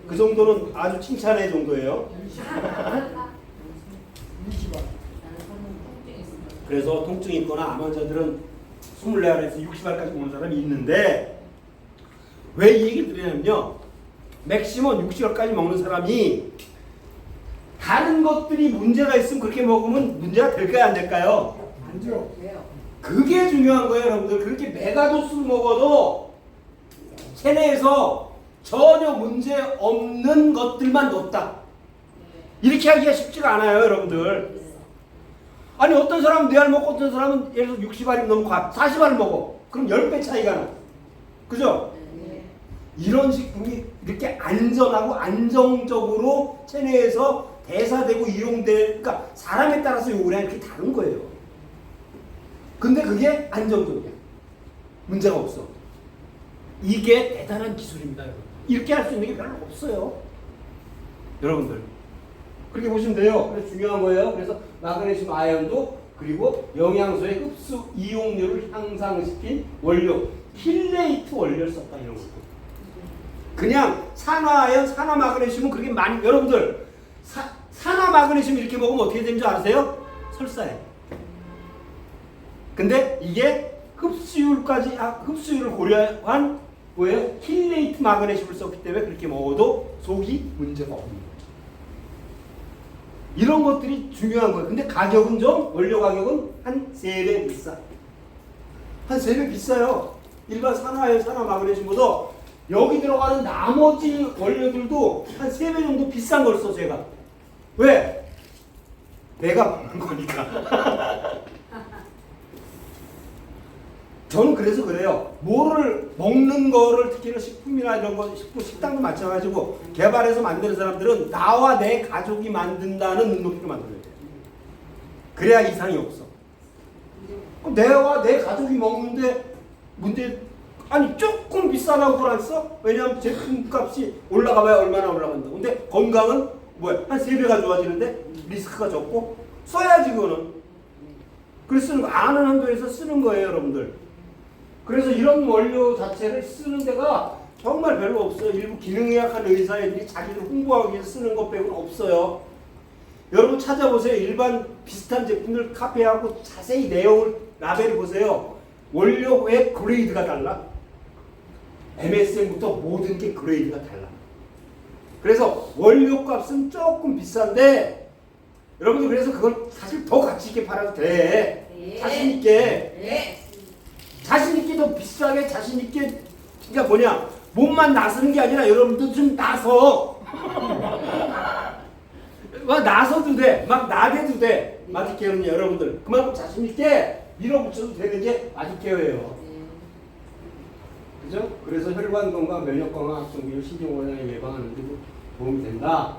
그 정도는 아주 칭찬의 정도예요. 그래서 통증이 있거나 암 환자들은 24알에서 60알까지 오는 사람이 있는데, 왜 이 얘기를 드리냐면요, 맥시멈 60알까지 먹는 사람이 다른 것들이 문제가 있으면 그렇게 먹으면 문제가 될까요, 안 될까요? 안 돼요. 그게 중요한 거예요, 여러분들. 그렇게 메가도스를 먹어도 체내에서 전혀 문제 없는 것들만 넣었다. 이렇게 하기가 쉽지가 않아요, 여러분들. 아니, 어떤 사람은 4알 먹고 어떤 사람은 예를 들어서 60알이 넘고 40알을 먹어. 그럼 10배 차이가 나. 그죠? 이런 식품이 이렇게 안전하고 안정적으로 체내에서 대사되고 이용될, 그러니까 사람에 따라서 요구량이 이렇게 다른 거예요. 근데 그게 안정적이야. 문제가 없어. 이게 대단한 기술입니다, 여러분. 이렇게 할 수 있는 게 별로 없어요. 여러분들. 그렇게 보시면 돼요. 그래서 중요한 거예요. 그래서 마그네슘 아연도, 그리고 영양소의 흡수 이용률을 향상시킨 원료, 킬레이트 원료를 썼다, 이런 것도. 그냥 산화아연, 산화마그네슘은 그렇게 많이, 여러분들, 산화마그네슘 이렇게 먹으면 어떻게 되는 줄 아세요? 설사해. 근데 이게 흡수율을 고려한 뭐예요? 킬레이트 마그네슘을 썼기 때문에 그렇게 먹어도 속이 문제가 없는 거죠. 이런 것들이 중요한 거예요. 근데 가격은 원료 가격은 한 3배 비싸. 한 3배 비싸요. 일반 산화아연, 산화마그네슘보다 여기 들어가는 나머지 원료들도 한 3배 정도 비싼 걸 써, 제가. 왜? 내가 먹는 거니까. 저는 그래서 그래요. 뭐를 먹는 거를 특히나 식품이나 이런 거, 식당도 마찬가지고 개발해서 만드는 사람들은 나와 내 가족이 만든다는 눈높이로 만들어야 돼요. 그래야 이상이 없어. 내와 내 가족이 먹는데 문제, 아니 조금 비싸다고 그걸 안 써? 왜냐하면 제품값이 올라가봐야 얼마나 올라간다고. 근데 건강은 뭐야? 한 3배가 좋아지는데 리스크가 적고 써야지 그거는. 그래서 쓰는 거, 아는 한도에서 쓰는 거예요, 여러분들. 그래서 이런 원료 자체를 쓰는 데가 정말 별로 없어요. 일부 기능의학한 의사 애들이 자기를 홍보하기 위해서 쓰는 것 빼고는 없어요. 여러분 찾아보세요. 일반 비슷한 제품들 카페하고 자세히 내용을, 라벨을 보세요. 원료의 그레이드가 달라. MSM부터 모든 게 그레이드가 달라. 그래서 원료 값은 조금 비싼데 여러분들 그래서 그걸 사실 더 가치 있게 팔아도 돼. 네. 자신 있게. 네. 자신 있게 더 비싸게 자신 있게. 그러니까 뭐냐, 몸만 나서는 게 아니라 여러분들 좀 나서. 막 나서도 돼. 막 나대도 돼. 마디케어는 여러분들 그만큼 자신 있게 밀어붙여도 되는 게 마디케어예요. 그죠? 그래서 혈관 건강, 면역 건강, 합성비율, 신경 원양을 예방하는 데 도움이 된다.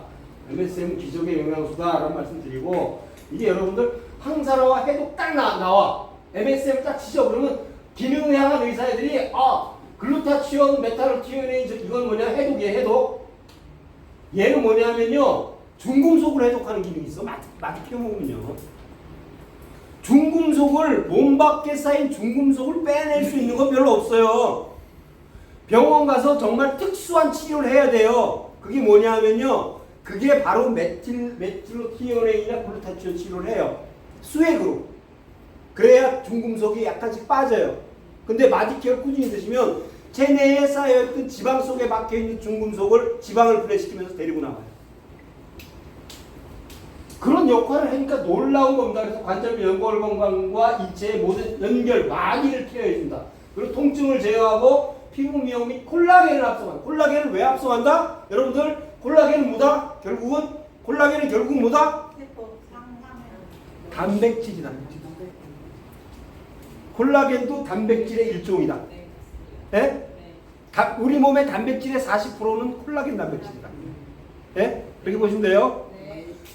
MSM은 기적의 영양소다라는 말씀 드리고, 이게 여러분들 항산화와 해독 딱 나와. MSM 딱 치죠. 그러면 기능을 향한 의사애들이 글루타치온, 메타로티오네인 이건 뭐냐? 해독이에요. 해독. 얘는 뭐냐면요, 중금속을 해독하는 기능이 있어. 많이 피워 먹으면요. 중금속을, 몸 밖에 쌓인 중금속을 빼낼 수 있는 건 별로 없어요. 병원 가서 정말 특수한 치료를 해야 돼요. 그게 뭐냐면요, 그게 바로 메틸로티오네인이나 글루타치온 치료를 해요. 수액으로. 그래야 중금속이 약간씩 빠져요. 근데 마디케어 꾸준히 드시면 체내에 쌓여있던 지방 속에 박혀있는 중금속을 지방을 분해시키면서 데리고 나와요. 그런 역할을 하니까 놀라운 겁니다. 그래서 관절 연골 건강과 인체의 모든 연결, 마디를 케어해준다. 그리고 통증을 제어하고 피부 미용 및 콜라겐을 합성한다. 콜라겐을 왜 합성한다? 여러분들, 콜라겐은 뭐다? 콜라겐은 결국 뭐다? 단백질이다. 콜라겐도 단백질의 일종이다. 예? 우리 몸의 단백질의 40%는 콜라겐 단백질이다. 예? 그렇게 보시면 돼요.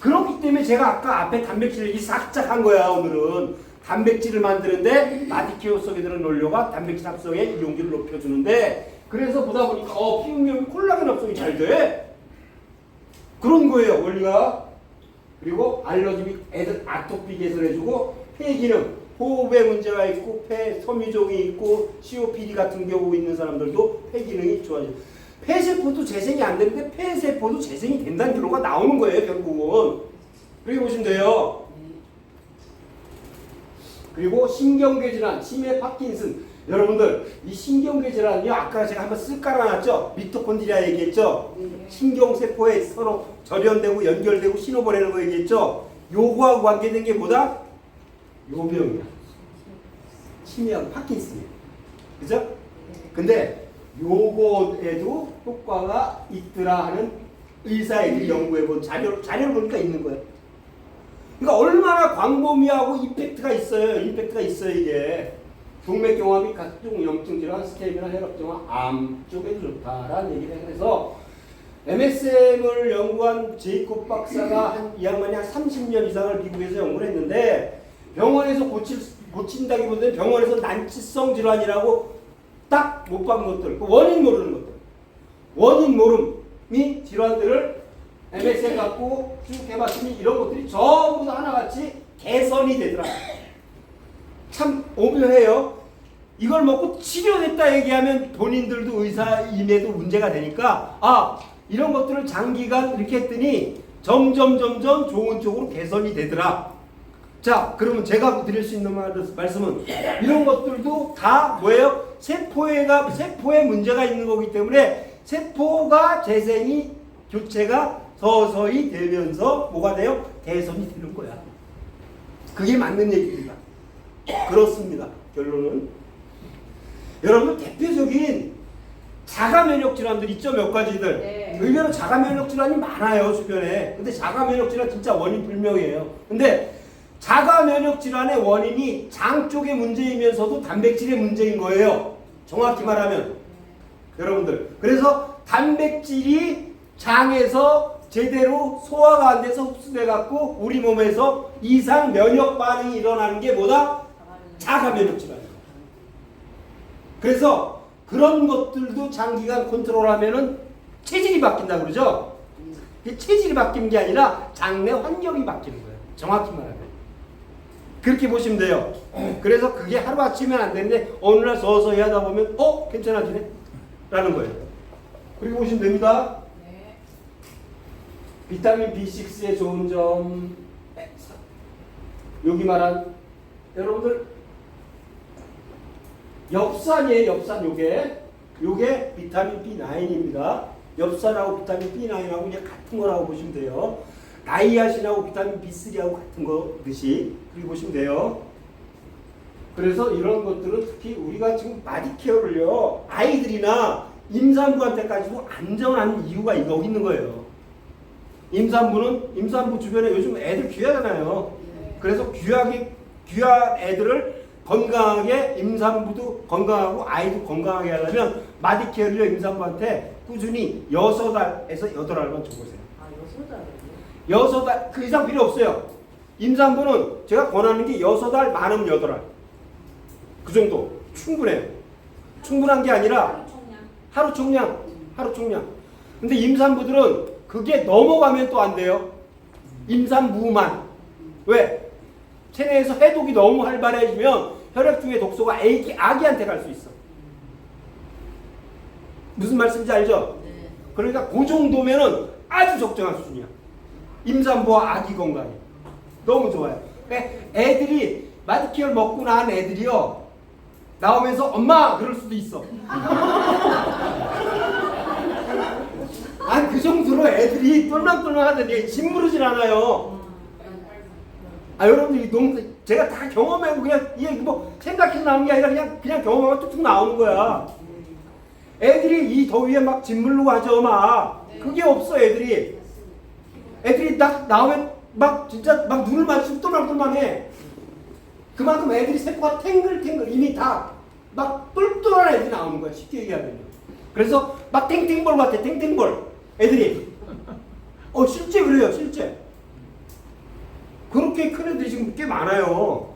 그렇기 때문에 제가 아까 앞에 단백질을 살짝 한 거야. 오늘은 단백질을 만드는데 마디케어 속에 들은 원료가 단백질 합성의 이용기를 높여주는데, 그래서 보다 보니까 피부 미용이 콜라겐 합성이 잘 돼. 그런 거예요, 원리가. 그리고 알러지 및 애들 아토피 개선해주고, 폐 기능, 호흡에 문제가 있고 폐 섬유종이 있고 COPD 같은 경우 있는 사람들도 폐 기능이 좋아져요. 폐세포도 재생이 안 되는데 폐세포도 재생이 된다는 결과가 나오는 거예요, 결국은. 그렇게 보시면 돼요. 그리고 신경계 질환, 치매, 파킨슨. 여러분들, 이 신경계 질환은요, 아까 제가 한번 쓱 깔아놨죠? 미토콘드리아 얘기했죠? 신경세포에 서로 절연되고 연결되고 신호 보내는 거 얘기했죠? 요거하고 관계된 게 뭐다? 요병이야. 치매하고 파킨슨이야. 그죠? 근데 요거에도 효과가 있더라 하는 의사애들이 연구해본 자료를 보니까 있는 거예요. 그러니까 얼마나 광범위하고 임팩트가 있어요. 이게. 동맥경화 및 각종 염증 질환, 스테미나, 혈압증화, 암 쪽에 좋다라는 얘기를 해서 MSM을 연구한 제이콥 박사가 이 양반이 한 30년 이상을 미국에서 연구를 했는데, 병원에서 고친다기보다는 병원에서 난치성 질환이라고 딱 못 박은 것들, 원인 모르는 것들, 원인 모름이 질환들을 MSM 갖고 쭉 해봤으니 이런 것들이 전부 다 하나같이 개선이 되더라. 참 오묘해요. 이걸 먹고 치료됐다 얘기하면 본인들도 의사임에도 문제가 되니까 이런 것들을 장기간 이렇게 했더니 점점 좋은 쪽으로 개선이 되더라. 자, 그러면 제가 드릴 수 있는 말씀은 이런 것들도 다 뭐예요? 세포에 문제가 있는 거기 때문에 세포가 재생이, 교체가 서서히 되면서 뭐가 돼요? 개선이 되는 거야. 그게 맞는 얘기입니다. 그렇습니다. 결론은. 여러분, 대표적인 자가 면역 질환들 있죠, 몇 가지들. 네. 의외로 자가 면역 질환이 많아요, 주변에. 근데 자가 면역 질환 진짜 원인 불명이에요. 근데 자가 면역 질환의 원인이 장 쪽의 문제이면서도 단백질의 문제인 거예요. 정확히 말하면. 여러분들. 그래서 단백질이 장에서 제대로 소화가 안 돼서 흡수돼 갖고 우리 몸에서 이상 면역 반응이 일어나는 게 뭐다? 자가 면역 질환이에요. 그래서 그런 것들도 장기간 컨트롤하면은 체질이 바뀐다 그러죠? 체질이 바뀌는 게 아니라 장내 환경이 바뀌는 거예요. 정확히 말하면. 그렇게 보시면 돼요. 그래서 그게 하루아침에 안 되는데 어느 날 서서히 하다 보면 괜찮아지네? 라는 거예요. 그렇게 보시면 됩니다. 네. 비타민 B6의 좋은 점, 여기 말한 여러분들 엽산이에요. 엽산. 요게 비타민 B9입니다. 엽산하고 비타민 B9하고 그냥 같은 거라고 보시면 돼요. 나이아신하고 비타민 B3하고 같은 거듯이 그렇게 보시면 돼요. 그래서 이런 것들은 특히 우리가 지금 마디케어를요, 아이들이나 임산부한테까지도 안전한 이유가 여기 있는 거예요. 임산부 주변에 요즘 애들 귀하잖아요. 그래서 귀한 애들을 건강하게 임산부도 건강하고 아이도 건강하게 하려면 마디케어를 임산부한테 꾸준히 6달에서 8알만 줘보세요. 아, 여섯 달이요? 6달 그 이상 필요 없어요. 임산부는 제가 권하는 게 6달 많으면 8알 그 정도 충분해요. 충분한 게 아니라 하루 총량. 근데 임산부들은 그게 넘어가면 또 안 돼요. 임산부만. 왜? 체내에서 해독이 너무 활발해지면 혈액 중의 독소가 아기한테 갈 수 있어. 무슨 말씀인지 알죠? 네. 그러니까 그 정도면은 아주 적정한 수준이야. 임산부와 아기 건강이 너무 좋아요. 그러니까 애들이 마디키얼 먹고 난 애들이요 나오면서 엄마 그럴 수도 있어. 아니 그 정도로 애들이 똘망똘망하더니 짓무르질 않아요. 아 여러분들 너무 제가 다 경험하고 그냥 이게 뭐 생각해서 나온 게 아니라 그냥 경험하고 뚝뚝 나오는 거야. 애들이 이 더위에 막 짓무르고 하죠 막. 그게 없어 애들이 딱 나오면 막 진짜 막 눈을 마주치고 똘망똘망해. 그만큼 애들이 세포가 탱글탱글 이미 다 막 똘똘한 애들이 나오는 거야 쉽게 얘기하면요. 그래서 막 탱탱볼 같아 탱탱볼 애들이. 실제 그래요 실제. 그렇게 큰 애들이 지금 꽤 많아요.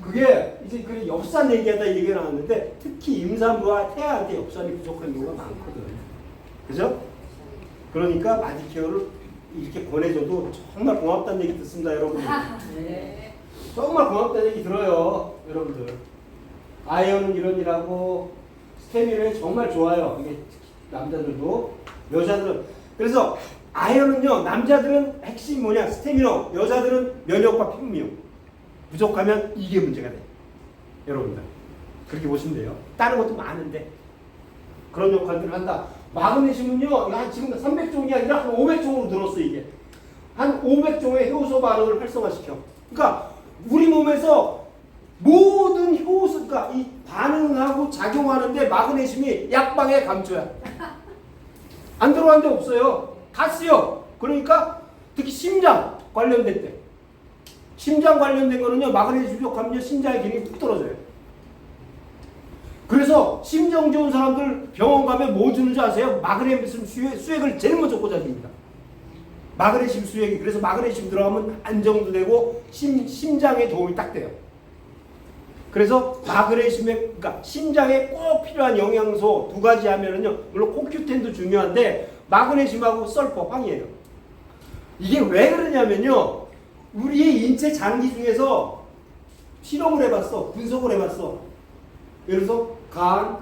그게 이제 그 엽산 얘기하다 얘기가 나왔는데 특히 임산부와 태아한테 엽산이 부족한 경우가 많거든. 그죠? 그러니까 마디케어를 이렇게 권해줘도 정말 고맙다는 얘기 듣습니다 여러분들. 네. 정말 고맙다는 얘기 들어요 여러분들. 아이언은 이런이라고 스테미너는 정말 좋아요. 이게 남자들도 여자들은. 그래서 아이언은요 남자들은 핵심이 뭐냐 스테미너, 여자들은 면역과 피부 미용. 부족하면 이게 문제가 돼 여러분들. 그렇게 보시면 돼요. 다른 것도 많은데 그런 역할들을 한다. 마그네슘은요 지금 300종이 아니라 한 500종으로 늘었어. 이게 한 500종의 효소 반응을 활성화시켜. 그러니까 우리 몸에서 모든 효소가 이 반응하고 작용하는데 마그네슘이 약방의 감초야. 안 들어간 데 없어요. 다 쓰여. 그러니까 특히 심장 관련된 때, 심장 관련된 거는요 마그네슘 부족하면 심장의 기능이 뚝 떨어져요. 그래서 심정 좋은 사람들 병원 가면 뭐 주는지 아세요? 마그네슘 수액을 제일 먼저 꽂아줍니다. 마그네슘 수액이. 그래서 마그네슘 들어가면 안정도 되고 심장에 도움이 딱 돼요. 그래서 마그네슘에 그러니까 심장에 꼭 필요한 영양소 2가지 하면은요 물론 코큐텐도 중요한데 마그네슘하고 설포 황이에요. 이게 왜 그러냐면요 우리의 인체 장기 중에서 실험을 해봤어. 분석을 해봤어. 예를 들어서 간,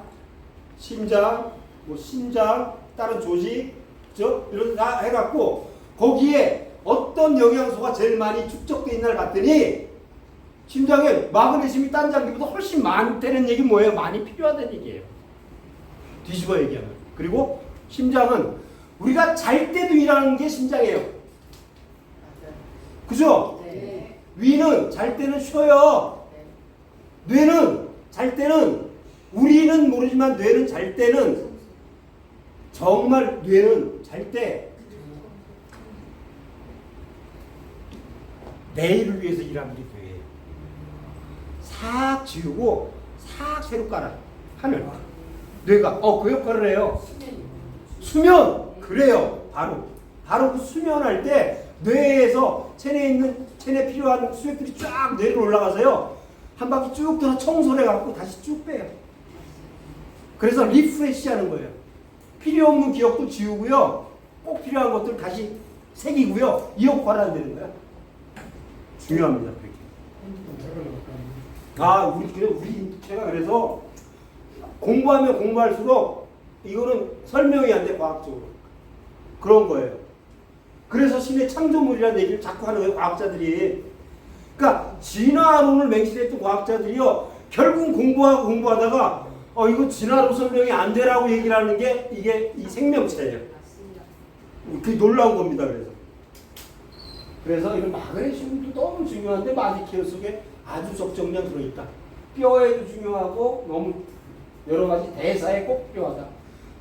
심장, 뭐 신장, 다른 조직, 그죠? 이런 다 해갖고 거기에 어떤 영양소가 제일 많이 축적돼 있나를 봤더니 심장에 마그네슘이 딴 장기보다 훨씬 많다는 얘기 뭐예요? 많이 필요하다는 얘기예요. 뒤집어 얘기하면. 그리고 심장은 우리가 잘 때도 일하는 게 심장이에요. 그죠? 네. 위는 잘 때는 쉬어요. 뇌는 잘 때는 우리는 모르지만 뇌는 잘 때는 정말 뇌는 잘 때 내일을 위해서 일하는 게 뇌예요. 싹 지우고 싹 새로 깔아 하늘. 뇌가 그 역할을 해요. 수면 그래요. 바로 그 수면할 때 뇌에서 체내에 필요한 수액들이 쫙 뇌로 올라가서요 한 바퀴 쭉 돌아 청소를 해갖고 다시 쭉 빼요. 그래서 리프레시 하는 거예요. 필요 없는 기억도 지우고요 꼭 필요한 것들 다시 새기고요 이 역할을 한다는 거야. 중요합니다. 그렇게. 우리 제가 그래서 공부하면 공부할수록 이거는 설명이 안 돼 과학적으로. 그런 거예요. 그래서 신의 창조물이라는 얘기를 자꾸 하는 거예요 과학자들이. 그러니까 진화론을 맹신했던 과학자들이요 결국 공부하다가 이거 진화론 설명이 안 되라고 얘기를 하는 게 이게 이 생명체예요. 그게 놀라운 겁니다. 그래서 이런 마그네슘도 너무 중요한데 마디케어 속에 아주 적정량 들어있다. 뼈에도 중요하고 너무 여러 가지 대사에 꼭 필요하다.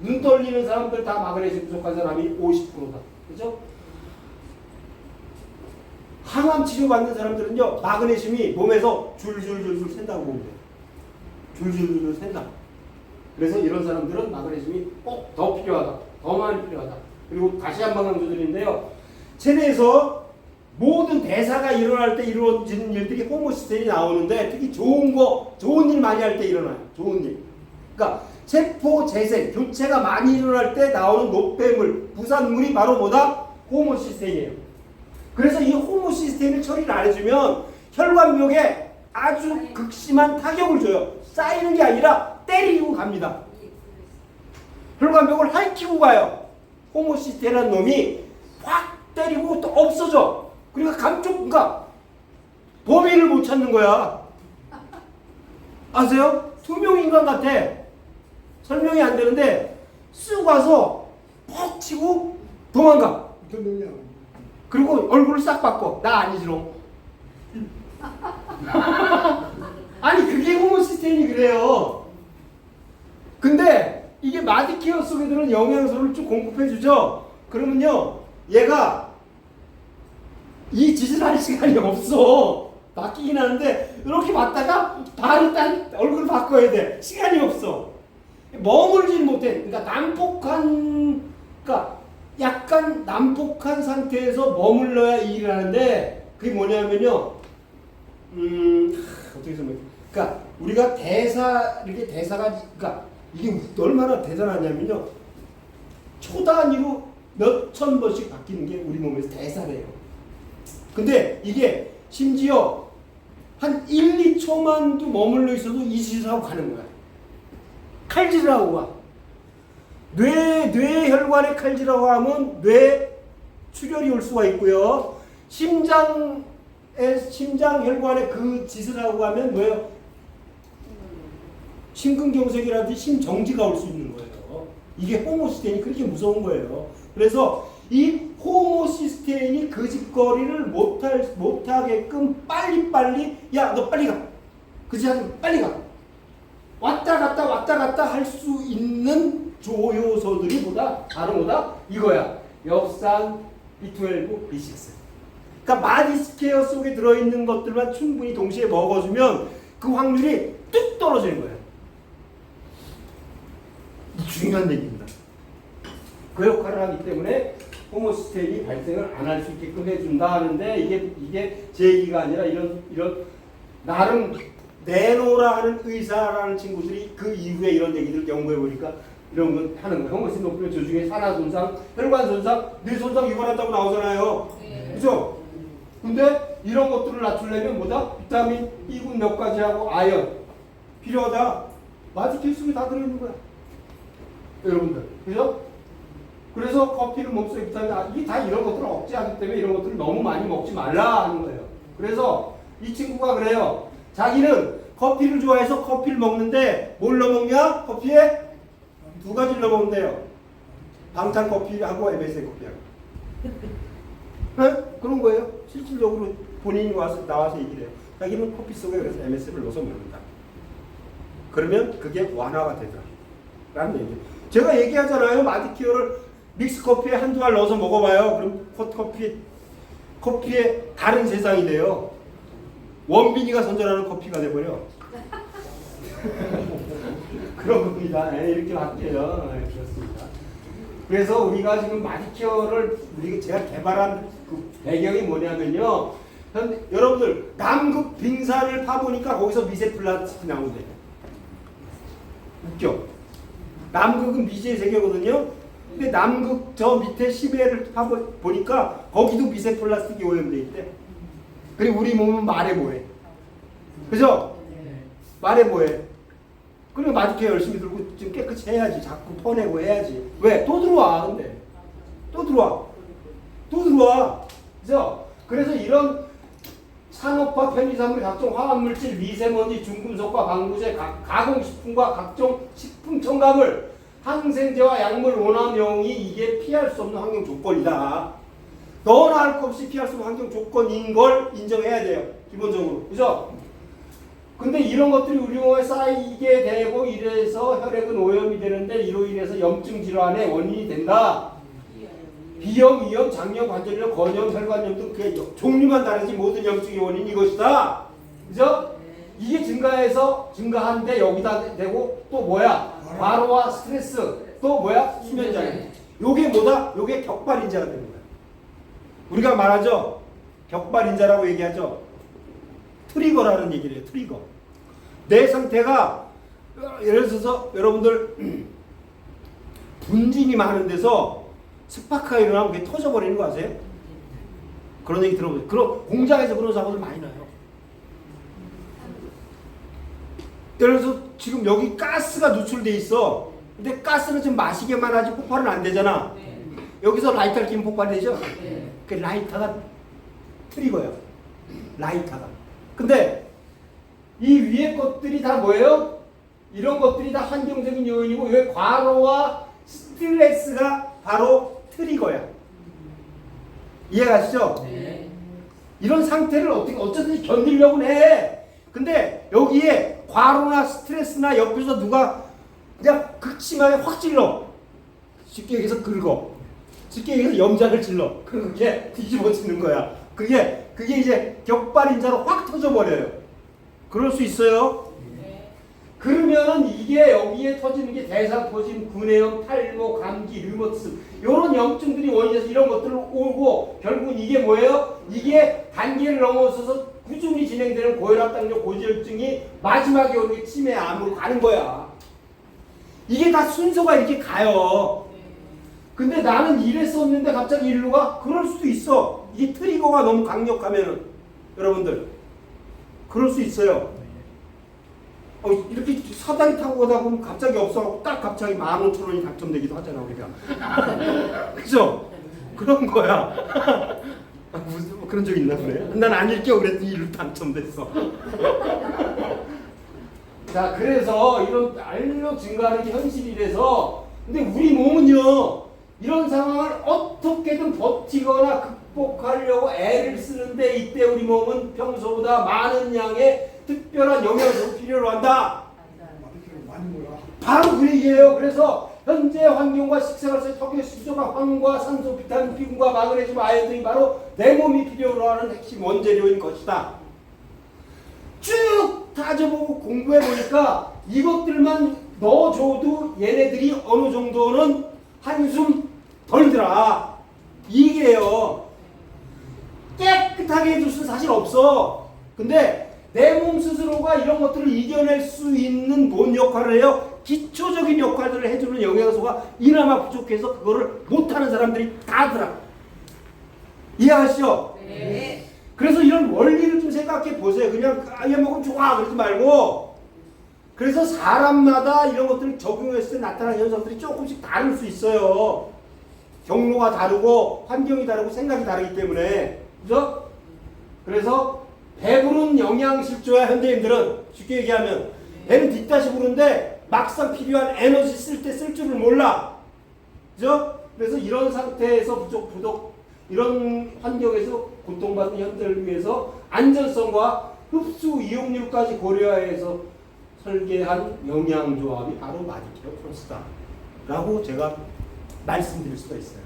눈 떨리는 사람들 다 마그네슘 부족한 사람이 50%다. 그죠? 항암 치료받는 사람들은요, 마그네슘이 몸에서 줄줄줄줄 샌다고 보면 돼요. 줄줄줄 샌다. 그래서 이런 사람들은 마그네슘이 꼭 더 필요하다. 더 많이 필요하다. 그리고 다시 한 번 강조드리는데요. 체내에서 모든 대사가 일어날 때 이루어지는 일들이 호모시스테인이 나오는데 특히 좋은 일 많이 할 때 일어나요. 좋은 일. 그러니까 세포 재생, 교체가 많이 일어날 때 나오는 노폐물, 부산물이 바로 뭐다? 호모시스테인이에요. 그래서 이 호모시스테인을 처리를 안 해주면 혈관벽에 아주 극심한 타격을 줘요. 쌓이는 게 아니라 때리고 갑니다. 혈관벽을 핥히고 가요. 호모시스테인이라는 놈이 확 때리고 또 없어져. 그러니까 감쪽가 범인을 못 찾는 거야. 아세요? 투명인간 같아. 설명이 안 되는데 쓱 와서 퍽 치고 도망가. 그리고 얼굴을 싹 바꿔. 나 아니지롱. 아니 그게 호모시스테인이 그래요. 근데 이게 마디케어 속에 들은 영양소를 쭉 공급해주죠. 그러면요 얘가 이 짓을 할 시간이 없어. 바뀌긴 하는데 이렇게 봤다가 바로 딴 얼굴을 바꿔야 돼. 시간이 없어. 머물질 못해. 그러니까 그러니까 약간 난폭한 상태에서 머물러야 이 일을 하는데 그게 뭐냐면요. 어떻게 설명해? 그러니까 우리가 이렇게 대사가 그러니까 이게 얼마나 대단하냐면요. 초 단위로 몇천 번씩 바뀌는 게 우리 몸에서 대사래요. 근데 이게 심지어 한 1, 2초만도 머물러 있어도 이 짓을 하고 가는 거야. 칼질을 하고 가. 뇌혈관에 칼질하고 하면 뇌 출혈이 올 수가 있고요. 심장 혈관에 그 짓을 하고 가면 뭐예요? 심근경색이라든지 심정지가 올 수 있는 거예요. 이게 호모시스테인이 그렇게 무서운 거예요. 그래서 이 호모시스테인이 그 짓거리를 못하게끔 빨리 야 너 빨리 가. 그지 하지 빨리 가. 왔다 갔다 할 수 있는 조효소들이 뭐다? 바로 뭐다? 이거야. 엽산, B12, B6. 그러니까 마디스케어 속에 들어있는 것들만 충분히 동시에 먹어주면 그 확률이 뚝 떨어지는 거예요. 중요한 얘기입니다. 그 역할을 하기 때문에 호모시스테인이 발생을 안 할 수 있게끔 해준다 하는데 이게 제 얘기가 아니라 이런 나름 내노라 하는 의사라는 친구들이 그 이후에 이런 얘기들 연구해 보니까 이런 건 하는 거예요. 호모시스테인 높이면 저 중에 산화 손상, 혈관 손상, 뇌 손상 유발한다고 나오잖아요. 그죠? 근데 이런 것들을 낮추려면 뭐다? 비타민 B군 몇 가지 하고 아연 필요하다. 마디케어 속에 다 들어있는 거야. 여러분들. 그죠? 그래서 커피를 몸속에 비타민 이게 다 이런 것들을 억제하기 때문에 이런 것들을 너무 많이 먹지 말라 하는 거예요. 그래서 이 친구가 그래요. 자기는 커피를 좋아해서 커피를 먹는데 뭘 넣어 먹냐? 커피에 두 가지를 넣어 먹는데요. 방탄 커피하고 MSG 커피하고. 네? 그런 거예요. 실질적으로 본인이 나와서 얘기를 해요. 자기는 커피 속에 그래서 MSG를 넣어서 먹는다. 그러면 그게 완화가 되더라. 라는 얘기예요. 제가 얘기하잖아요. 마디케어를 믹스커피에 한두 알 넣어서 먹어봐요. 그럼 커피에 다른 세상이 돼요. 원빈이가 선전하는 커피가 돼버려. 그런 겁니다. 네, 이렇게 바뀌어요. 네, 그렇습니다. 그래서 우리가 지금 마디케어를 제가 개발한 그 배경이 뭐냐면요. 여러분들 남극 빙산을 파보니까 거기서 미세 플라스틱이 나온대요. 웃겨. 남극은 미지의 세계거든요. 근데 남극 저 밑에 시베를 파보니까 거기도 미세 플라스틱이 오염돼 있대. 그리고 우리 몸은 말해 뭐해. 그죠? 말해 뭐해. 그리고 마디케어 열심히 들고 지금 깨끗이 해야지. 자꾸 퍼내고 해야지. 왜? 또 들어와. 근데 또 들어와. 그죠? 그래서 이런 산업화 편의산물, 각종 화학물질, 미세먼지, 중금속과 방부제, 가공식품과 각종 식품 첨가물, 항생제와 약물 오남용이 이게 피할 수 없는 환경 조건이다. 너나 할 것 없이 피할 수 없는 환경 조건인 걸 인정해야 돼요. 기본적으로. 그죠? 근데 이런 것들이 우리 몸에 쌓이게 되고 이래서 혈액은 오염이 되는데 이로 인해서 염증 질환의 원인이 된다. 위염, 위염, 장염, 관절염, 건염, 혈관염 등 그 종류만 다르지 모든 염증의 원인이 이것이다. 그죠? 이게 증가한데 여기다 대고 또 뭐야? 과로와 스트레스 또 뭐야? 수면장애. 요게 뭐다? 요게 격발인자가 되는 거야. 우리가 말하죠. 격발인자라고 얘기하죠. 트리거라는 얘기를 해요. 트리거. 내 상태가 예를 들어서 여러분들 분진이 많은 데서 스파크가 일어나면 그게 터져버리는 거 아세요? 그런 얘기 들어보세요. 그런 공장에서 그런 사고들 많이 나요. 예를 들어서 지금 여기 가스가 누출돼 있어. 근데 가스는 좀 마시게만 하지 폭발은 안 되잖아. 여기서 라이터를 끼면 폭발이 되죠? 그 라이터가 트리거예요. 라이터가. 근데 이 위에 것들이 다 뭐예요? 이런 것들이 다 환경적인 요인이고 왜 과로와 스트레스가 바로 트리거야. 이해가시죠? 네. 이런 상태를 어쨌든 견디려고 해. 근데 여기에 과로나 스트레스나 옆에서 누가 그냥 극심하게 확 찔러. 쉽게 얘기해서 긁어. 쉽게 얘기해서 염장을 찔러. 그게 뒤집어지는 거야. 그게 이제 격발인자로 확 터져버려요. 그럴 수 있어요. 그러면은 이게 여기에 터지는 게 대사포진, 구내염, 탈모, 감기, 류마티즘 이런 염증들이 원인에서 이런 것들을 오고 결국은 이게 뭐예요? 이게 단계를 넘어서서 꾸준히 진행되는 고혈압, 당뇨, 고지혈증이 마지막에 오는 게 치매, 암으로 가는 거야. 이게 다 순서가 이렇게 가요. 근데 나는 이랬었는데 갑자기 일로 가? 그럴 수도 있어. 이게 트리거가 너무 강력하면은 여러분들 그럴 수 있어요. 이렇게 사다리 타고 가다 보면 갑자기 없어갖고 딱 갑자기 15,000원이 당첨되기도 하잖아 우리가. 그죠? 그런 거야. 무슨 뭐 그런 적 있나 그래? 난 아닐게요 그랬더니 일로 당첨됐어. 자, 그래서 이런 알력 증가하는 게 현실이라서 근데 우리 몸은요 이런 상황을 어떻게든 버티거나 극복하려고 애를 쓰는데 이때 우리 몸은 평소보다 많은 양의 특별한 영양소를 필요로 한다. 바로 그 얘기예요. 그래서 현재 환경과 식생활 속의 턱의 수조가 황과 산소, 비타민, 비군과 마그네슘, 아연 등이 바로 내 몸이 필요로 하는 핵심 원재료인 것이다. 쭉 따져보고 공부해보니까 이것들만 넣어줘도 얘네들이 어느 정도는 한숨 덜더라. 이게요. 깨끗하게 해줄 수는 사실 없어. 근데 내 몸 스스로가 이런 것들을 이겨낼 수 있는 뭔 역할을 해요? 기초적인 역할들을 해주는 영양소가 이나마 부족해서 그거를 못하는 사람들이 다 하더라. 이해하시죠? 네. 그래서 이런 원리를 좀 생각해 보세요. 그냥 얘 먹으면 좋아 그러지 말고. 그래서 사람마다 이런 것들을 적용했을 때 나타나는 현상들이 조금씩 다를 수 있어요. 경로가 다르고 환경이 다르고 생각이 다르기 때문에. 그죠? 그래서 배부른 영양실조야 현대인들은 쉽게 얘기하면 배는 뒷다시 부른데 막상 필요한 에너지 쓸 때 쓸 줄을 몰라. 그죠? 그래서 이런 상태에서 부족 이런 환경에서 고통받는 현대를 위해서 안전성과 흡수 이용률까지 고려해서 설계한 영양조합이 바로 마디케어 플러스다 라고 제가 말씀드릴 수가 있어요.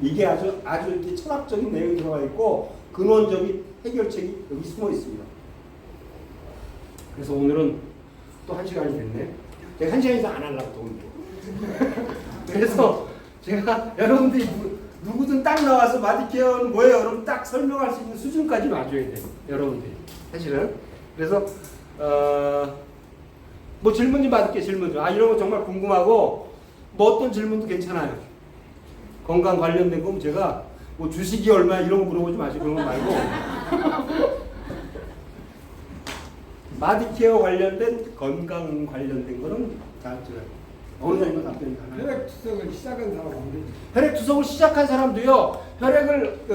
이게 아주 이렇게 철학적인 내용이 들어가 있고 근원적인 해결책이 여기 숨어 있습니다. 그래서 오늘은 또 1시간이 됐네. 제가 1시간 이상 안 하려고 또 오늘. 그래서 제가 여러분들이 누구든 딱 나와서 마디케어는 뭐예요? 여러분 딱 설명할 수 있는 수준까지 와줘야 돼요. 여러분들이. 사실은. 그래서 뭐 질문 좀 받을게요. 질문 좀. 이런 거 정말 궁금하고 뭐 어떤 질문도 괜찮아요. 건강 관련된 건 제가 뭐 주식이 얼마 이런 거 물어보지 마시고 그런 거 말고 마디케어 관련된 건강 관련된 거는 다 제가 어느 정도 답변이 가능해요. 혈액 투석을 시작한 사람 없는데. 혈액 투석을 시작한 사람도요. 혈액을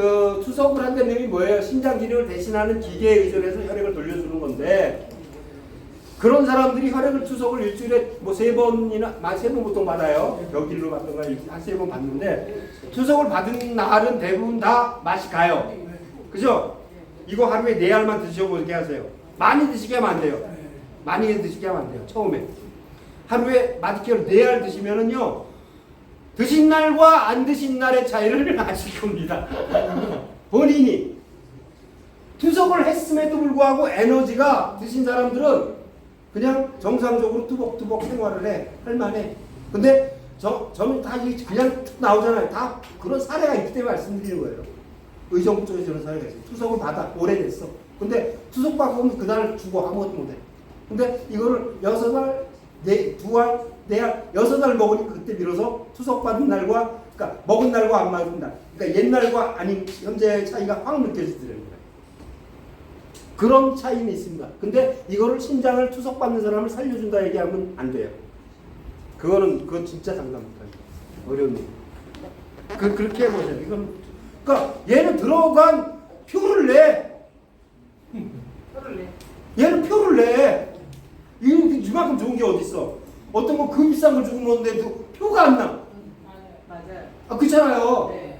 투석을 한다는 의미 뭐예요? 심장 기능을 대신하는 기계에 의존해서 혈액을 돌려주는 건데 그런 사람들이 혈액을 투석을 일주일에 뭐 3번이나 3번 보통 받아요. 격일로 받던가 한 3번 받는데 투석을 받은 날은 대부분 다 맛이 가요. 그죠? 이거 하루에 4알만 드셔보게 하세요. 많이 드시게 하면 안 돼요. 많이 드시게 하면 안 돼요. 처음에. 하루에 마디케어를 4알 드시면은요. 드신 날과 안 드신 날의 차이를 아실 겁니다. 본인이 투석을 했음에도 불구하고 에너지가 드신 사람들은 그냥 정상적으로 뚜벅뚜벅 생활을 해. 할만해. 근데 저는 다 이게 그냥 툭 나오잖아요. 다 그런 사례가 있기 때문에 말씀드리는 거예요. 의정부 쪽에 저런 사례가 있어요. 투석을 받아. 오래됐어. 근데 투석 받으면 그날 죽어. 아무것도 못해. 근데 이거를 6알, 2알, 4알, 6알 먹으니까 그때 비로소 투석 받은 날과, 그러니까 먹은 날과 안 먹은 날. 그러니까 옛날과 아닌 현재의 차이가 확 느껴지더라는 거예요. 그런 차이는 있습니다. 근데 이거를 신장을 투석 받는 사람을 살려준다 얘기하면 안 돼요. 그건 진짜 장난 못해요. 어려운 일. 그렇게 해보세요. 이건, 그러니까 얘는 들어간 표를 내. 표를 내. 얘는 표를 내. 이만큼 좋은 게 어딨어. 어떤 거 그 비싼 걸 주고 놓는데도 표가 안 나. 맞아요. 아, 그렇잖아요. 네.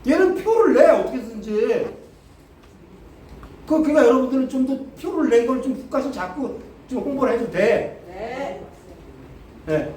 얘는 표를 내. 어떻게든지. 그러니까 여러분들은 좀 더 표를 낸 걸 좀 국가시 자꾸 좀 홍보를 해도 돼. 네. 네.